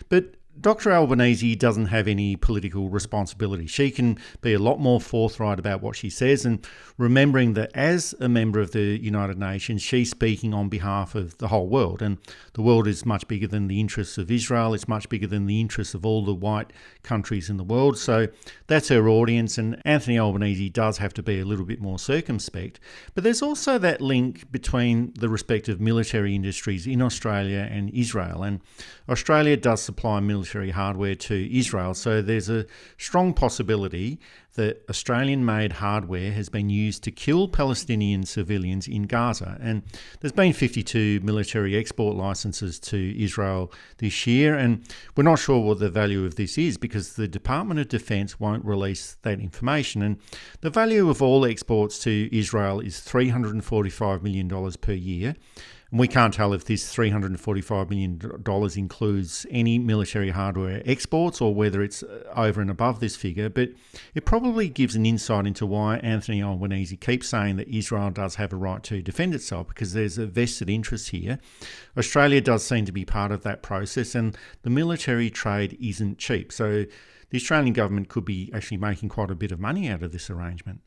But Dr. Albanese doesn't have any political responsibility. She can be a lot more forthright about what she says, and remembering that as a member of the United Nations, she's speaking on behalf of the whole world, and the world is much bigger than the interests of Israel. It's much bigger than the interests of all the white countries in the world. So that's her audience, and Anthony Albanese does have to be a little bit more circumspect. But there's also that link between the respective military industries in Australia and Israel, and Australia does supply military hardware to Israel, so there's a strong possibility that Australian-made hardware has been used to kill Palestinian civilians in Gaza. And there's been 52 military export licenses to Israel this year, and we're not sure what the value of this is because the Department of Defence won't release that information. And the value of all exports to Israel is $345 million per year. And we can't tell if this $345 million includes any military hardware exports or whether it's over and above this figure, but it probably gives an insight into why Anthony Albanese keeps saying that Israel does have a right to defend itself, because there's a vested interest here. Australia does seem to be part of that process, and the military trade isn't cheap. So the Australian government could be actually making quite a bit of money out of this arrangement.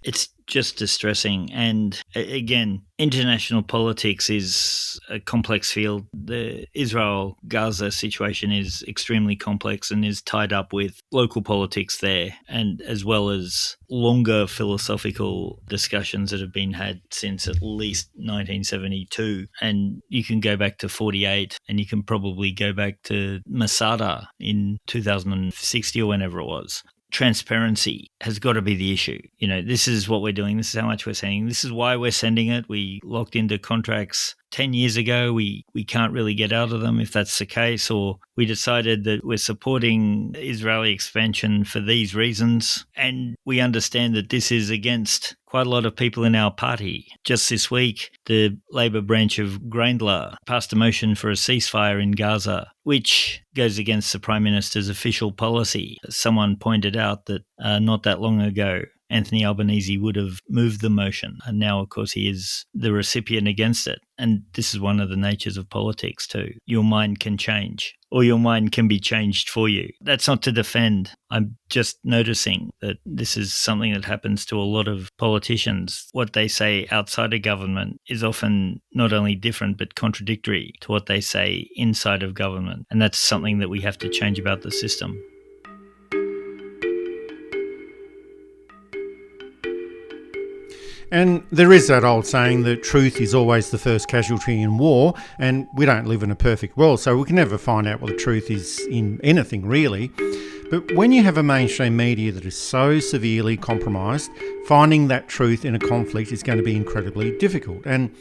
It's just distressing. And again, international politics is a complex field. The Israel-Gaza situation is extremely complex and is tied up with local politics there, and as well as longer philosophical discussions that have been had since at least 1972. And you can go back to 48, and you can probably go back to Masada in 2060 or whenever it was. Transparency has got to be the issue. You know, this is what we're doing. This is how much we're sending. This is why we're sending it. We locked into contracts 10 years ago we can't really get out of them if that's the case, or we decided that we're supporting Israeli expansion for these reasons, and we understand that this is against quite a lot of people in our party. Just this week, the Labor branch of Grindler passed a motion for a ceasefire in Gaza, which goes against the Prime Minister's official policy. Someone pointed out that not that long ago, Anthony Albanese would have moved the motion, and now, of course, he is the recipient against it. And this is one of the natures of politics too. Your mind can change, or your mind can be changed for you. That's not to defend. I'm just noticing that this is something that happens to a lot of politicians. What they say outside of government is often not only different but contradictory to what they say inside of government. And that's something that we have to change about the system. And there is that old saying that truth is always the first casualty in war, and we don't live in a perfect world, so we can never find out what the truth is in anything, really. But when you have a mainstream media that is so severely compromised, finding that truth in a conflict is going to be incredibly difficult. And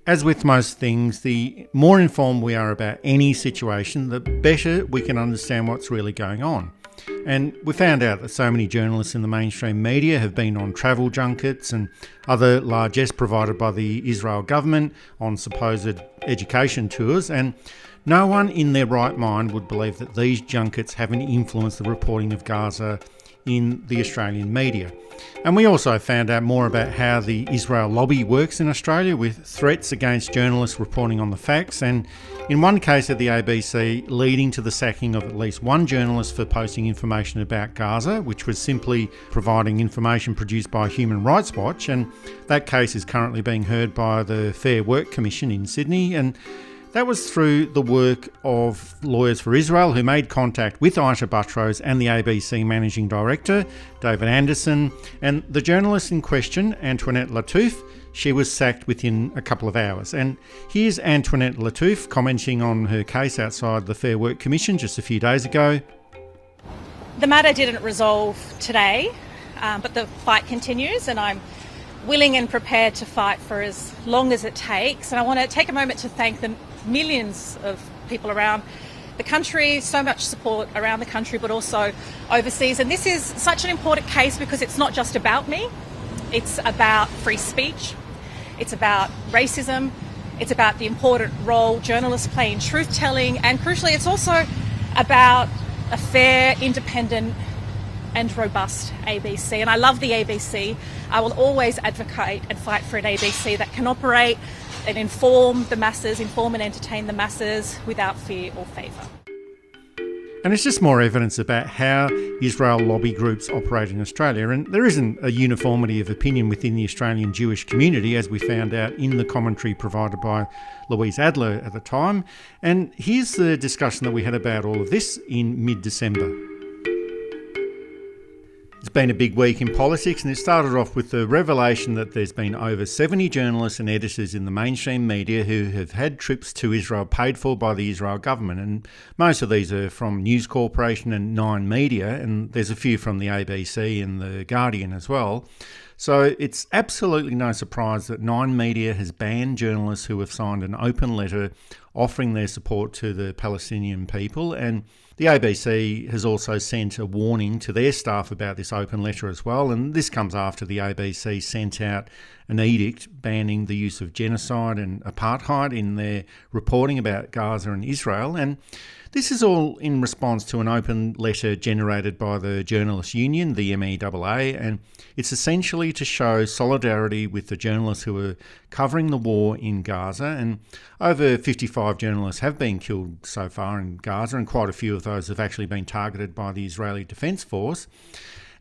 as with most things, the more informed we are about any situation, the better we can understand what's really going on. And we found out that so many journalists in the mainstream media have been on travel junkets and other largesse provided by the Israel government on supposed education tours, and no one in their right mind would believe that these junkets haven't influenced the reporting of Gaza in the Australian media. And we also found out more about how the Israel lobby works in Australia, with threats against journalists reporting on the facts, and in one case at the ABC, leading to the sacking of at least one journalist for posting information about Gaza, which was simply providing information produced by Human Rights Watch, and that case is currently being heard by the Fair Work Commission in Sydney. And that was through the work of Lawyers for Israel, who made contact with Aisha Buttrose and the ABC Managing Director, David Anderson, and the journalist in question, Antoinette Lattouf. She was sacked within a couple of hours. And here's Antoinette Lattouf commenting on her case outside the Fair Work Commission just a few days ago. The matter didn't resolve today, but the fight continues, and I'm willing and prepared to fight for as long as it takes. And I want to take a moment to thank the millions of people around the country, so much support around the country, but also overseas. And this is such an important case because it's not just about me. It's about free speech. It's about racism. It's about the important role journalists play in truth-telling. And crucially, it's also about a fair, independent and robust ABC. And I love the ABC. I will always advocate and fight for an ABC that can operate and inform the masses, inform and entertain the masses without fear or favour. And it's just more evidence about how Israel lobby groups operate in Australia. And there isn't a uniformity of opinion within the Australian Jewish community, as we found out in the commentary provided by Louise Adler at the time. And here's the discussion that we had about all of this in mid-December. It's been a big week in politics, and it started off with the revelation that there's been over 70 journalists and editors in the mainstream media who have had trips to Israel paid for by the Israel government, and most of these are from News Corporation and Nine Media, and there's a few from the ABC and the Guardian as well. So it's absolutely no surprise that Nine Media has banned journalists who have signed an open letter offering their support to the Palestinian people, and the ABC has also sent a warning to their staff about this open letter as well, and this comes after the ABC sent out an edict banning the use of genocide and apartheid in their reporting about Gaza and Israel. And this is all in response to an open letter generated by the Journalists Union, the MEAA, and it's essentially to show solidarity with the journalists who are covering the war in Gaza. And over 55 journalists have been killed so far in Gaza, and quite a few of those have actually been targeted by the Israeli Defence Force.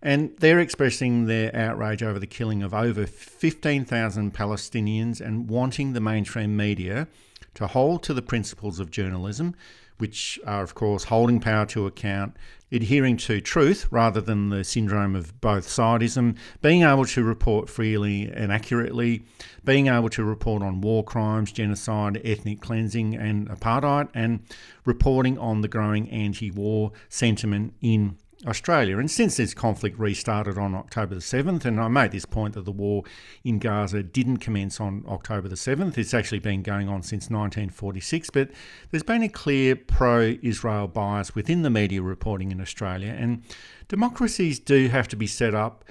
And they're expressing their outrage over the killing of over 15,000 Palestinians and wanting the mainstream media to hold to the principles of journalism, which are, of course, holding power to account, adhering to truth rather than the syndrome of both sidism, being able to report freely and accurately, being able to report on war crimes, genocide, ethnic cleansing and apartheid, and reporting on the growing anti-war sentiment in Australia. And since this conflict restarted on October the 7th, and I made this point that the war in Gaza didn't commence on October the 7th, it's actually been going on since 1946, but there's been a clear pro-Israel bias within the media reporting in Australia, and democracies do have to be set up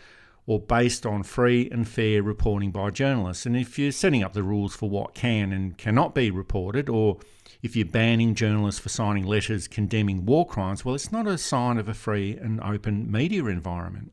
or based on free and fair reporting by journalists. And if you're setting up the rules for what can and cannot be reported, or if you're banning journalists for signing letters condemning war crimes, well, it's not a sign of a free and open media environment.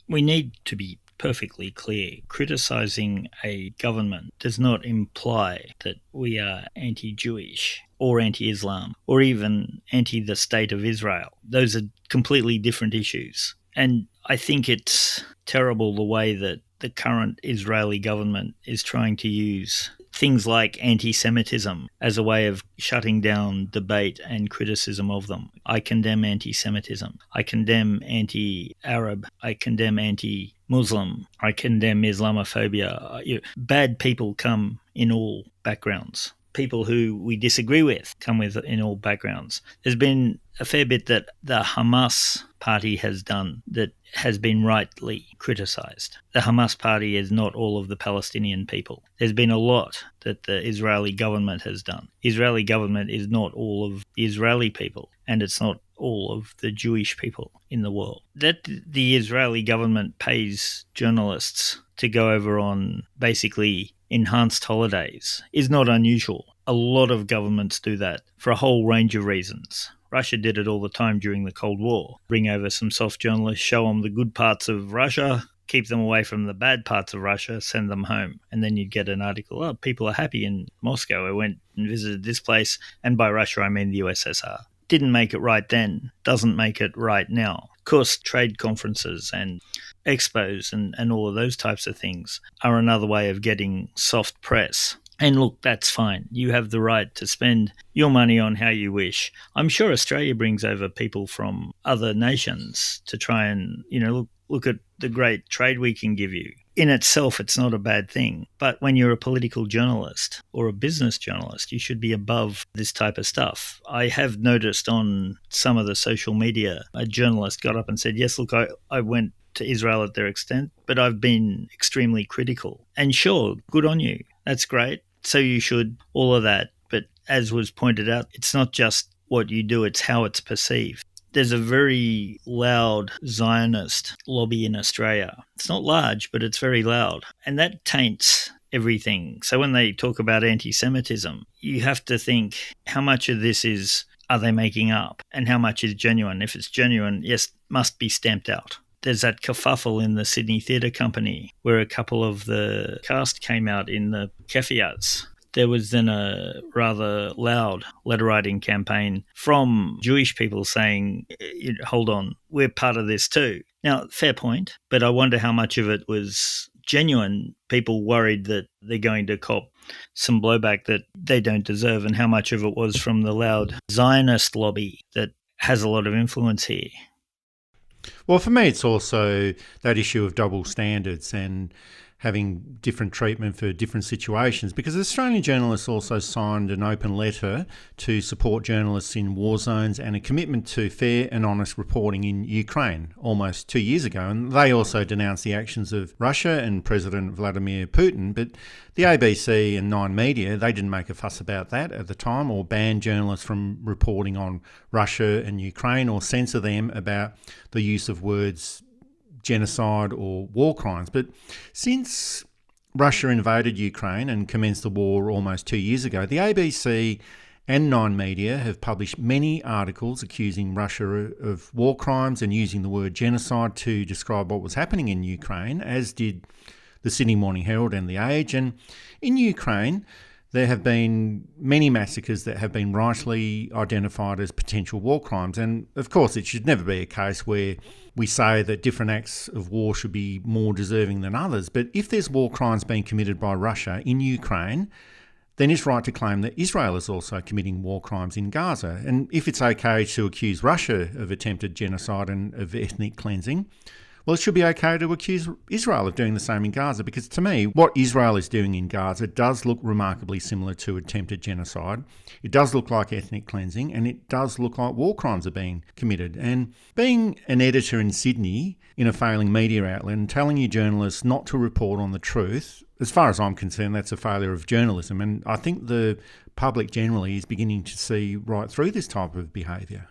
We need to be perfectly clear. Criticising a government does not imply that we are anti-Jewish or anti-Islam or even anti the state of Israel. Those are completely different issues. And I think it's terrible the way that the current Israeli government is trying to use things like anti-Semitism as a way of shutting down debate and criticism of them. I condemn anti-Semitism. I condemn anti-Arab. I condemn anti-Muslim. I condemn Islamophobia. Bad people come in all backgrounds. People who we disagree with come with in all backgrounds. There's been a fair bit that the Hamas party has done that has been rightly criticised. The Hamas party is not all of the Palestinian people. There's been a lot that the Israeli government has done. The Israeli government is not all of the Israeli people, and it's not all of the Jewish people in the world. That the Israeli government pays journalists to go over on basically enhanced holidays is not unusual. A lot of governments do that for a whole range of reasons. Russia did it all the time during the Cold War. Bring over some soft journalists, show them the good parts of Russia, keep them away from the bad parts of Russia, send them home. And then you'd get an article, oh, people are happy in Moscow. I went and visited this place. And by Russia, I mean the USSR. Didn't make it right then, doesn't make it right now. Of course, trade conferences and expos and all of those types of things are another way of getting soft press. And look, that's fine. You have the right to spend your money on how you wish. I'm sure Australia brings over people from other nations to try and, look at the great trade we can give you. In itself, it's not a bad thing. But when you're a political journalist or a business journalist, you should be above this type of stuff. I have noticed on some of the social media, a journalist got up and said, yes, look, I went to Israel at their extent, but I've been extremely critical. And sure, good on you. That's great. So you should, all of that. But as was pointed out, it's not just what you do, it's how it's perceived. There's a very loud Zionist lobby in Australia. It's not large, but it's very loud. And that taints everything. So when they talk about anti-Semitism, you have to think how much of this are they making up and how much is genuine. If it's genuine, yes, must be stamped out. There's that kerfuffle in the Sydney Theatre Company where a couple of the cast came out in the keffiyehs. There was then a rather loud letter-writing campaign from Jewish people saying, hold on, we're part of this too. Now, fair point, but I wonder how much of it was genuine people worried that they're going to cop some blowback that they don't deserve, and how much of it was from the loud Zionist lobby that has a lot of influence here. Well, for me, it's also that issue of double standards and having different treatment for different situations, because Australian journalists also signed an open letter to support journalists in war zones and a commitment to fair and honest reporting in Ukraine almost 2 years ago. And they also denounced the actions of Russia and President Vladimir Putin. But the ABC and Nine Media, they didn't make a fuss about that at the time, or ban journalists from reporting on Russia and Ukraine, or censor them about the use of words genocide or war crimes. But since Russia invaded Ukraine and commenced the war almost 2 years ago, the ABC and Nine Media have published many articles accusing Russia of war crimes and using the word genocide to describe what was happening in Ukraine, as did the Sydney Morning Herald and The Age. And in Ukraine, there have been many massacres that have been rightly identified as potential war crimes. And of course, it should never be a case where we say that different acts of war should be more deserving than others. But if there's war crimes being committed by Russia in Ukraine, then it's right to claim that Israel is also committing war crimes in Gaza. And if it's okay to accuse Russia of attempted genocide and of ethnic cleansing, well, it should be okay to accuse Israel of doing the same in Gaza, because to me, what Israel is doing in Gaza does look remarkably similar to attempted genocide. It does look like ethnic cleansing, and it does look like war crimes are being committed. And being an editor in Sydney in a failing media outlet and telling your journalists not to report on the truth, as far as I'm concerned, that's a failure of journalism. And I think the public generally is beginning to see right through this type of behaviour.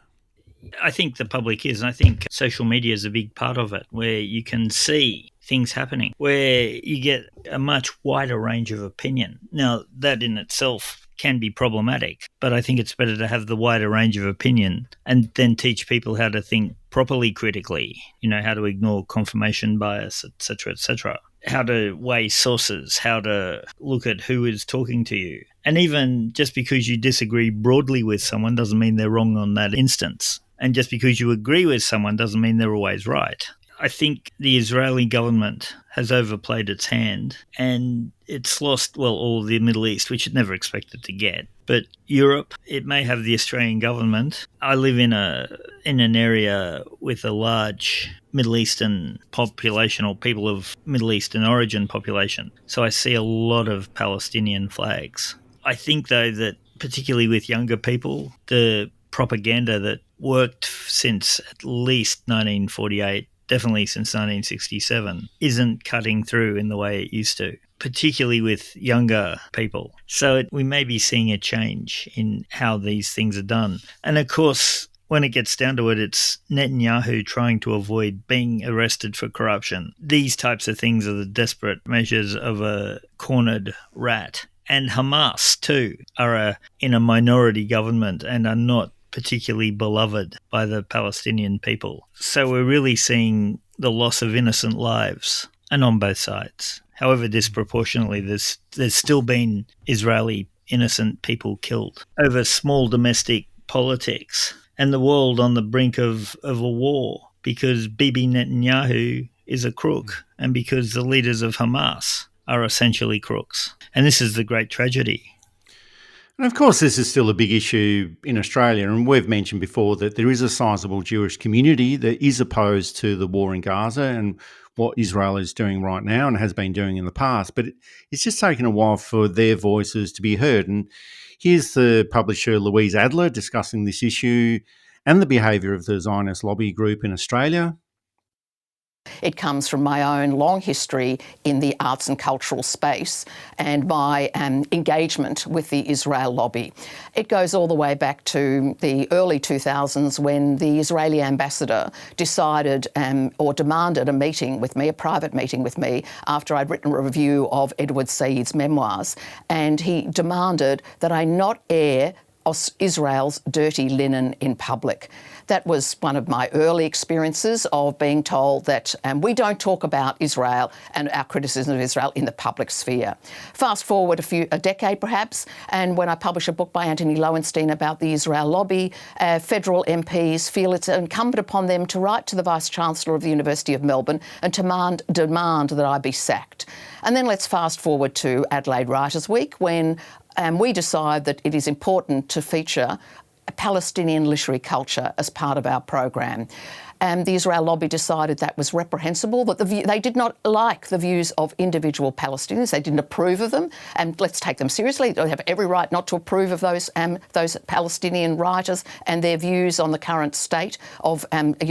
I think the public is, and I think social media is a big part of it, where you can see things happening, where you get a much wider range of opinion. Now, that in itself can be problematic, but I think it's better to have the wider range of opinion and then teach people how to think properly critically, how to ignore confirmation bias, etc., how to weigh sources, how to look at who is talking to you. And even just because you disagree broadly with someone doesn't mean they're wrong on that instance. And just because you agree with someone doesn't mean they're always right. I think the Israeli government has overplayed its hand, and it's lost, all of the Middle East, which it never expected to get. But Europe, it may have the Australian government. I live in an area with a large Middle Eastern population, or people of Middle Eastern origin population. So I see a lot of Palestinian flags. I think, though, that particularly with younger people, the propaganda that worked since at least 1948, definitely since 1967, isn't cutting through in the way it used to, particularly with younger people. So we may be seeing a change in how these things are done. And of course, when it gets down to it, it's Netanyahu trying to avoid being arrested for corruption. These types of things are the desperate measures of a cornered rat. And Hamas, too, are in a minority government and are not particularly beloved by the Palestinian people. So we're really seeing the loss of innocent lives, and on both sides. However disproportionately, there's still been Israeli innocent people killed over small domestic politics, and the world on the brink of a war because Bibi Netanyahu is a crook and because the leaders of Hamas are essentially crooks. And this is the great tragedy. And of course, this is still a big issue in Australia, and we've mentioned before that there is a sizable Jewish community that is opposed to the war in Gaza and what Israel is doing right now and has been doing in the past. But it's just taken a while for their voices to be heard. And here's the publisher Louise Adler discussing this issue and the behaviour of the Zionist lobby group in Australia. It comes from my own long history in the arts and cultural space and my engagement with the Israel lobby. It goes all the way back to the early 2000s when the Israeli ambassador decided or demanded a meeting with me, a private meeting with me, after I'd written a review of Edward Said's memoirs. And he demanded that I not air Israel's dirty linen in public. That was one of my early experiences of being told that we don't talk about Israel and our criticism of Israel in the public sphere. Fast forward a decade perhaps, and when I publish a book by Anthony Lowenstein about the Israel lobby, federal MPs feel it's incumbent upon them to write to the Vice-Chancellor of the University of Melbourne and demand that I be sacked. And then let's fast forward to Adelaide Writers' Week when we decide that it is important to feature a Palestinian literary culture as part of our program. The Israel lobby decided that was reprehensible, that they did not like the views of individual Palestinians. They didn't approve of them, and let's take them seriously. They have every right not to approve of those Palestinian writers and their views on the current state of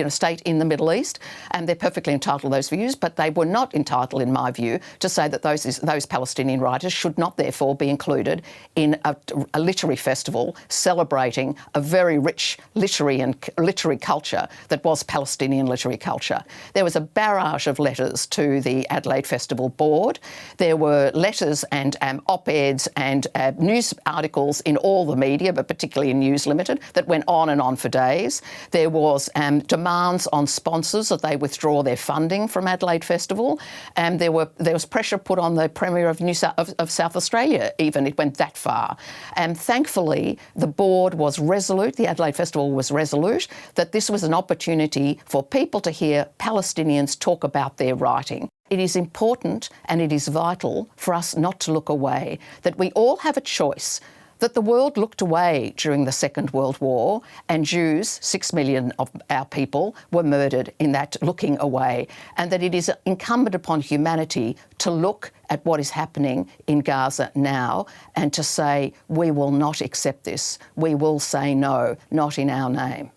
state in the Middle East. And they're perfectly entitled to those views, but they were not entitled, in my view, to say that those Palestinian writers should not therefore be included in a literary festival celebrating a very rich literary culture that was Palestinian literary culture. There was a barrage of letters to the Adelaide Festival Board. There were letters and op-eds and news articles in all the media, but particularly in News Limited, that went on and on for days. There was demands on sponsors that they withdraw their funding from Adelaide Festival. And there was pressure put on the Premier of South Australia, even. It went that far. And thankfully, the board was resolute, the Adelaide Festival was resolute, that this was an opportunity for people to hear Palestinians talk about their writing. It is important and it is vital for us not to look away, that we all have a choice that the world looked away during the Second World War and Jews, 6 million of our people, were murdered in that looking away, and that it is incumbent upon humanity to look at what is happening in Gaza now and to say, we will not accept this. We will say no, not in our name.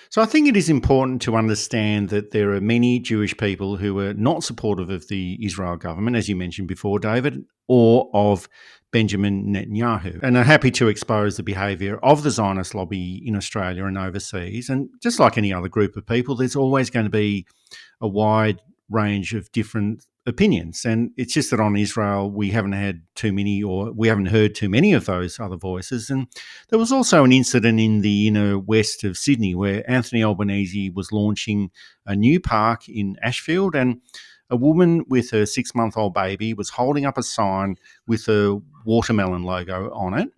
So I think it is important to understand that there are many Jewish people who are not supportive of the Israel government, as you mentioned before, David, or of Benjamin Netanyahu, and are happy to expose the behaviour of the Zionist lobby in Australia and overseas. And just like any other group of people, there's always going to be a wide range of different opinions. And it's just that on Israel, we haven't heard too many of those other voices. And there was also an incident in the inner west of Sydney where Anthony Albanese was launching a new park in Ashfield, and a woman with her 6-month-old baby was holding up a sign with a watermelon logo on it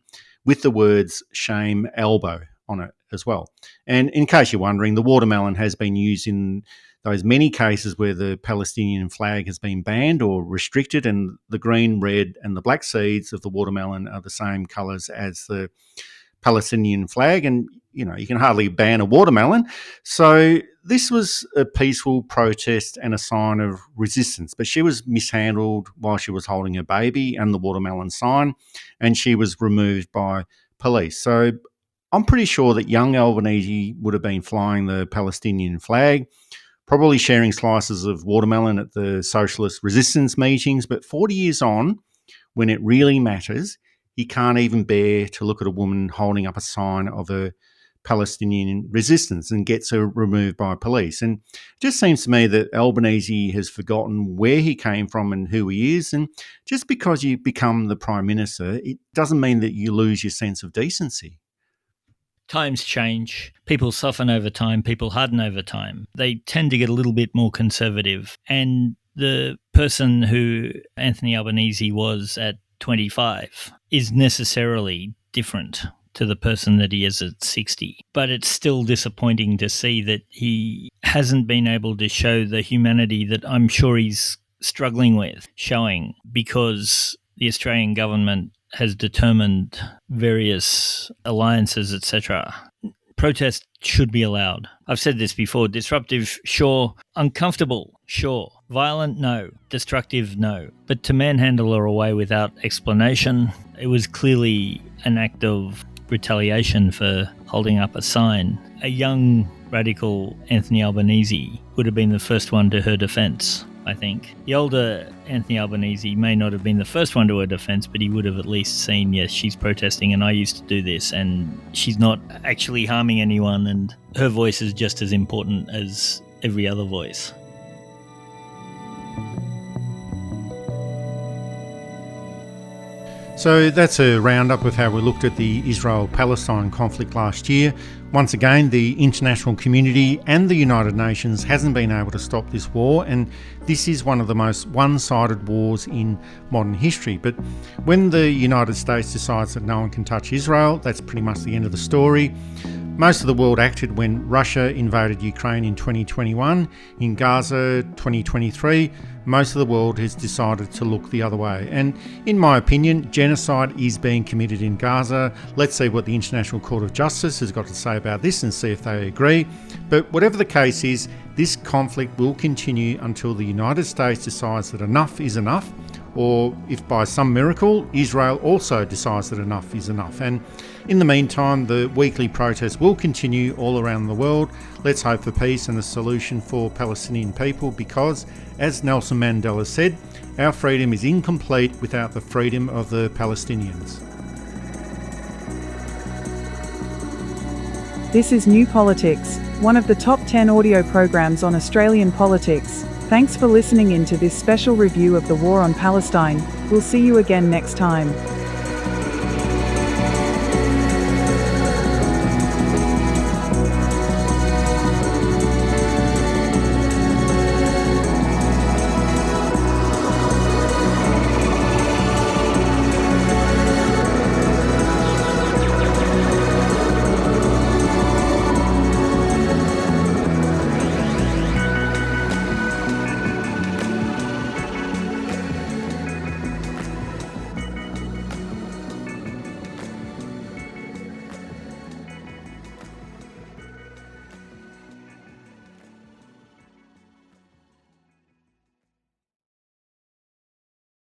with the words "Shame Elbow" on it as well. And in case you're wondering, the watermelon has been used in those many cases where the Palestinian flag has been banned or restricted, and the green, red and the black seeds of the watermelon are the same colours as the Palestinian flag. And, you know, you can hardly ban a watermelon. So this was a peaceful protest and a sign of resistance, but she was mishandled while she was holding her baby and the watermelon sign, and she was removed by police. So I'm pretty sure that young Albanese would have been flying the Palestinian flag, probably sharing slices of watermelon at the socialist resistance meetings, but 40 years on, when it really matters, he can't even bear to look at a woman holding up a sign of a Palestinian resistance and gets her removed by police. And it just seems to me that Albanese has forgotten where he came from and who he is. And just because you become the Prime Minister, it doesn't mean that you lose your sense of decency. Times change. People soften over time. People harden over time. They tend to get a little bit more conservative. And the person who Anthony Albanese was at 25 is necessarily different to the person that he is at 60. But it's still disappointing to see that he hasn't been able to show the humanity that I'm sure he's struggling with showing, because the Australian government has determined various alliances, etc. Protest should be allowed. I've said this before. Disruptive, sure. Uncomfortable, sure. Violent, no. Destructive, no. But to manhandle her away without explanation, it was clearly an act of retaliation for holding up a sign. A young, radical Anthony Albanese would have been the first one to her defence, I think. The older Anthony Albanese may not have been the first one to her defence, but he would have at least seen, yes, she's protesting and I used to do this and she's not actually harming anyone, and her voice is just as important as every other voice. So that's a roundup of how we looked at the Israel-Palestine conflict last year. Once again, the international community and the United Nations hasn't been able to stop this war, and this is one of the most one-sided wars in modern history. But when the United States decides that no one can touch Israel, that's pretty much the end of the story. Most of the world acted when Russia invaded Ukraine in 2021. In Gaza 2023, most of the world has decided to look the other way. And in my opinion, genocide is being committed in Gaza. Let's see what the International Court of Justice has got to say about this and see if they agree. But whatever the case is, this conflict will continue until the United States decides that enough is enough, or if by some miracle Israel also decides that enough is enough. And in the meantime, the weekly protests will continue all around the world. Let's hope for peace and a solution for Palestinian people, because, as Nelson Mandela said, our freedom is incomplete without the freedom of the Palestinians. This is New Politics, one of the top 10 audio programs on Australian politics. Thanks for listening in to this special review of the war on Palestine. We'll see you again next time.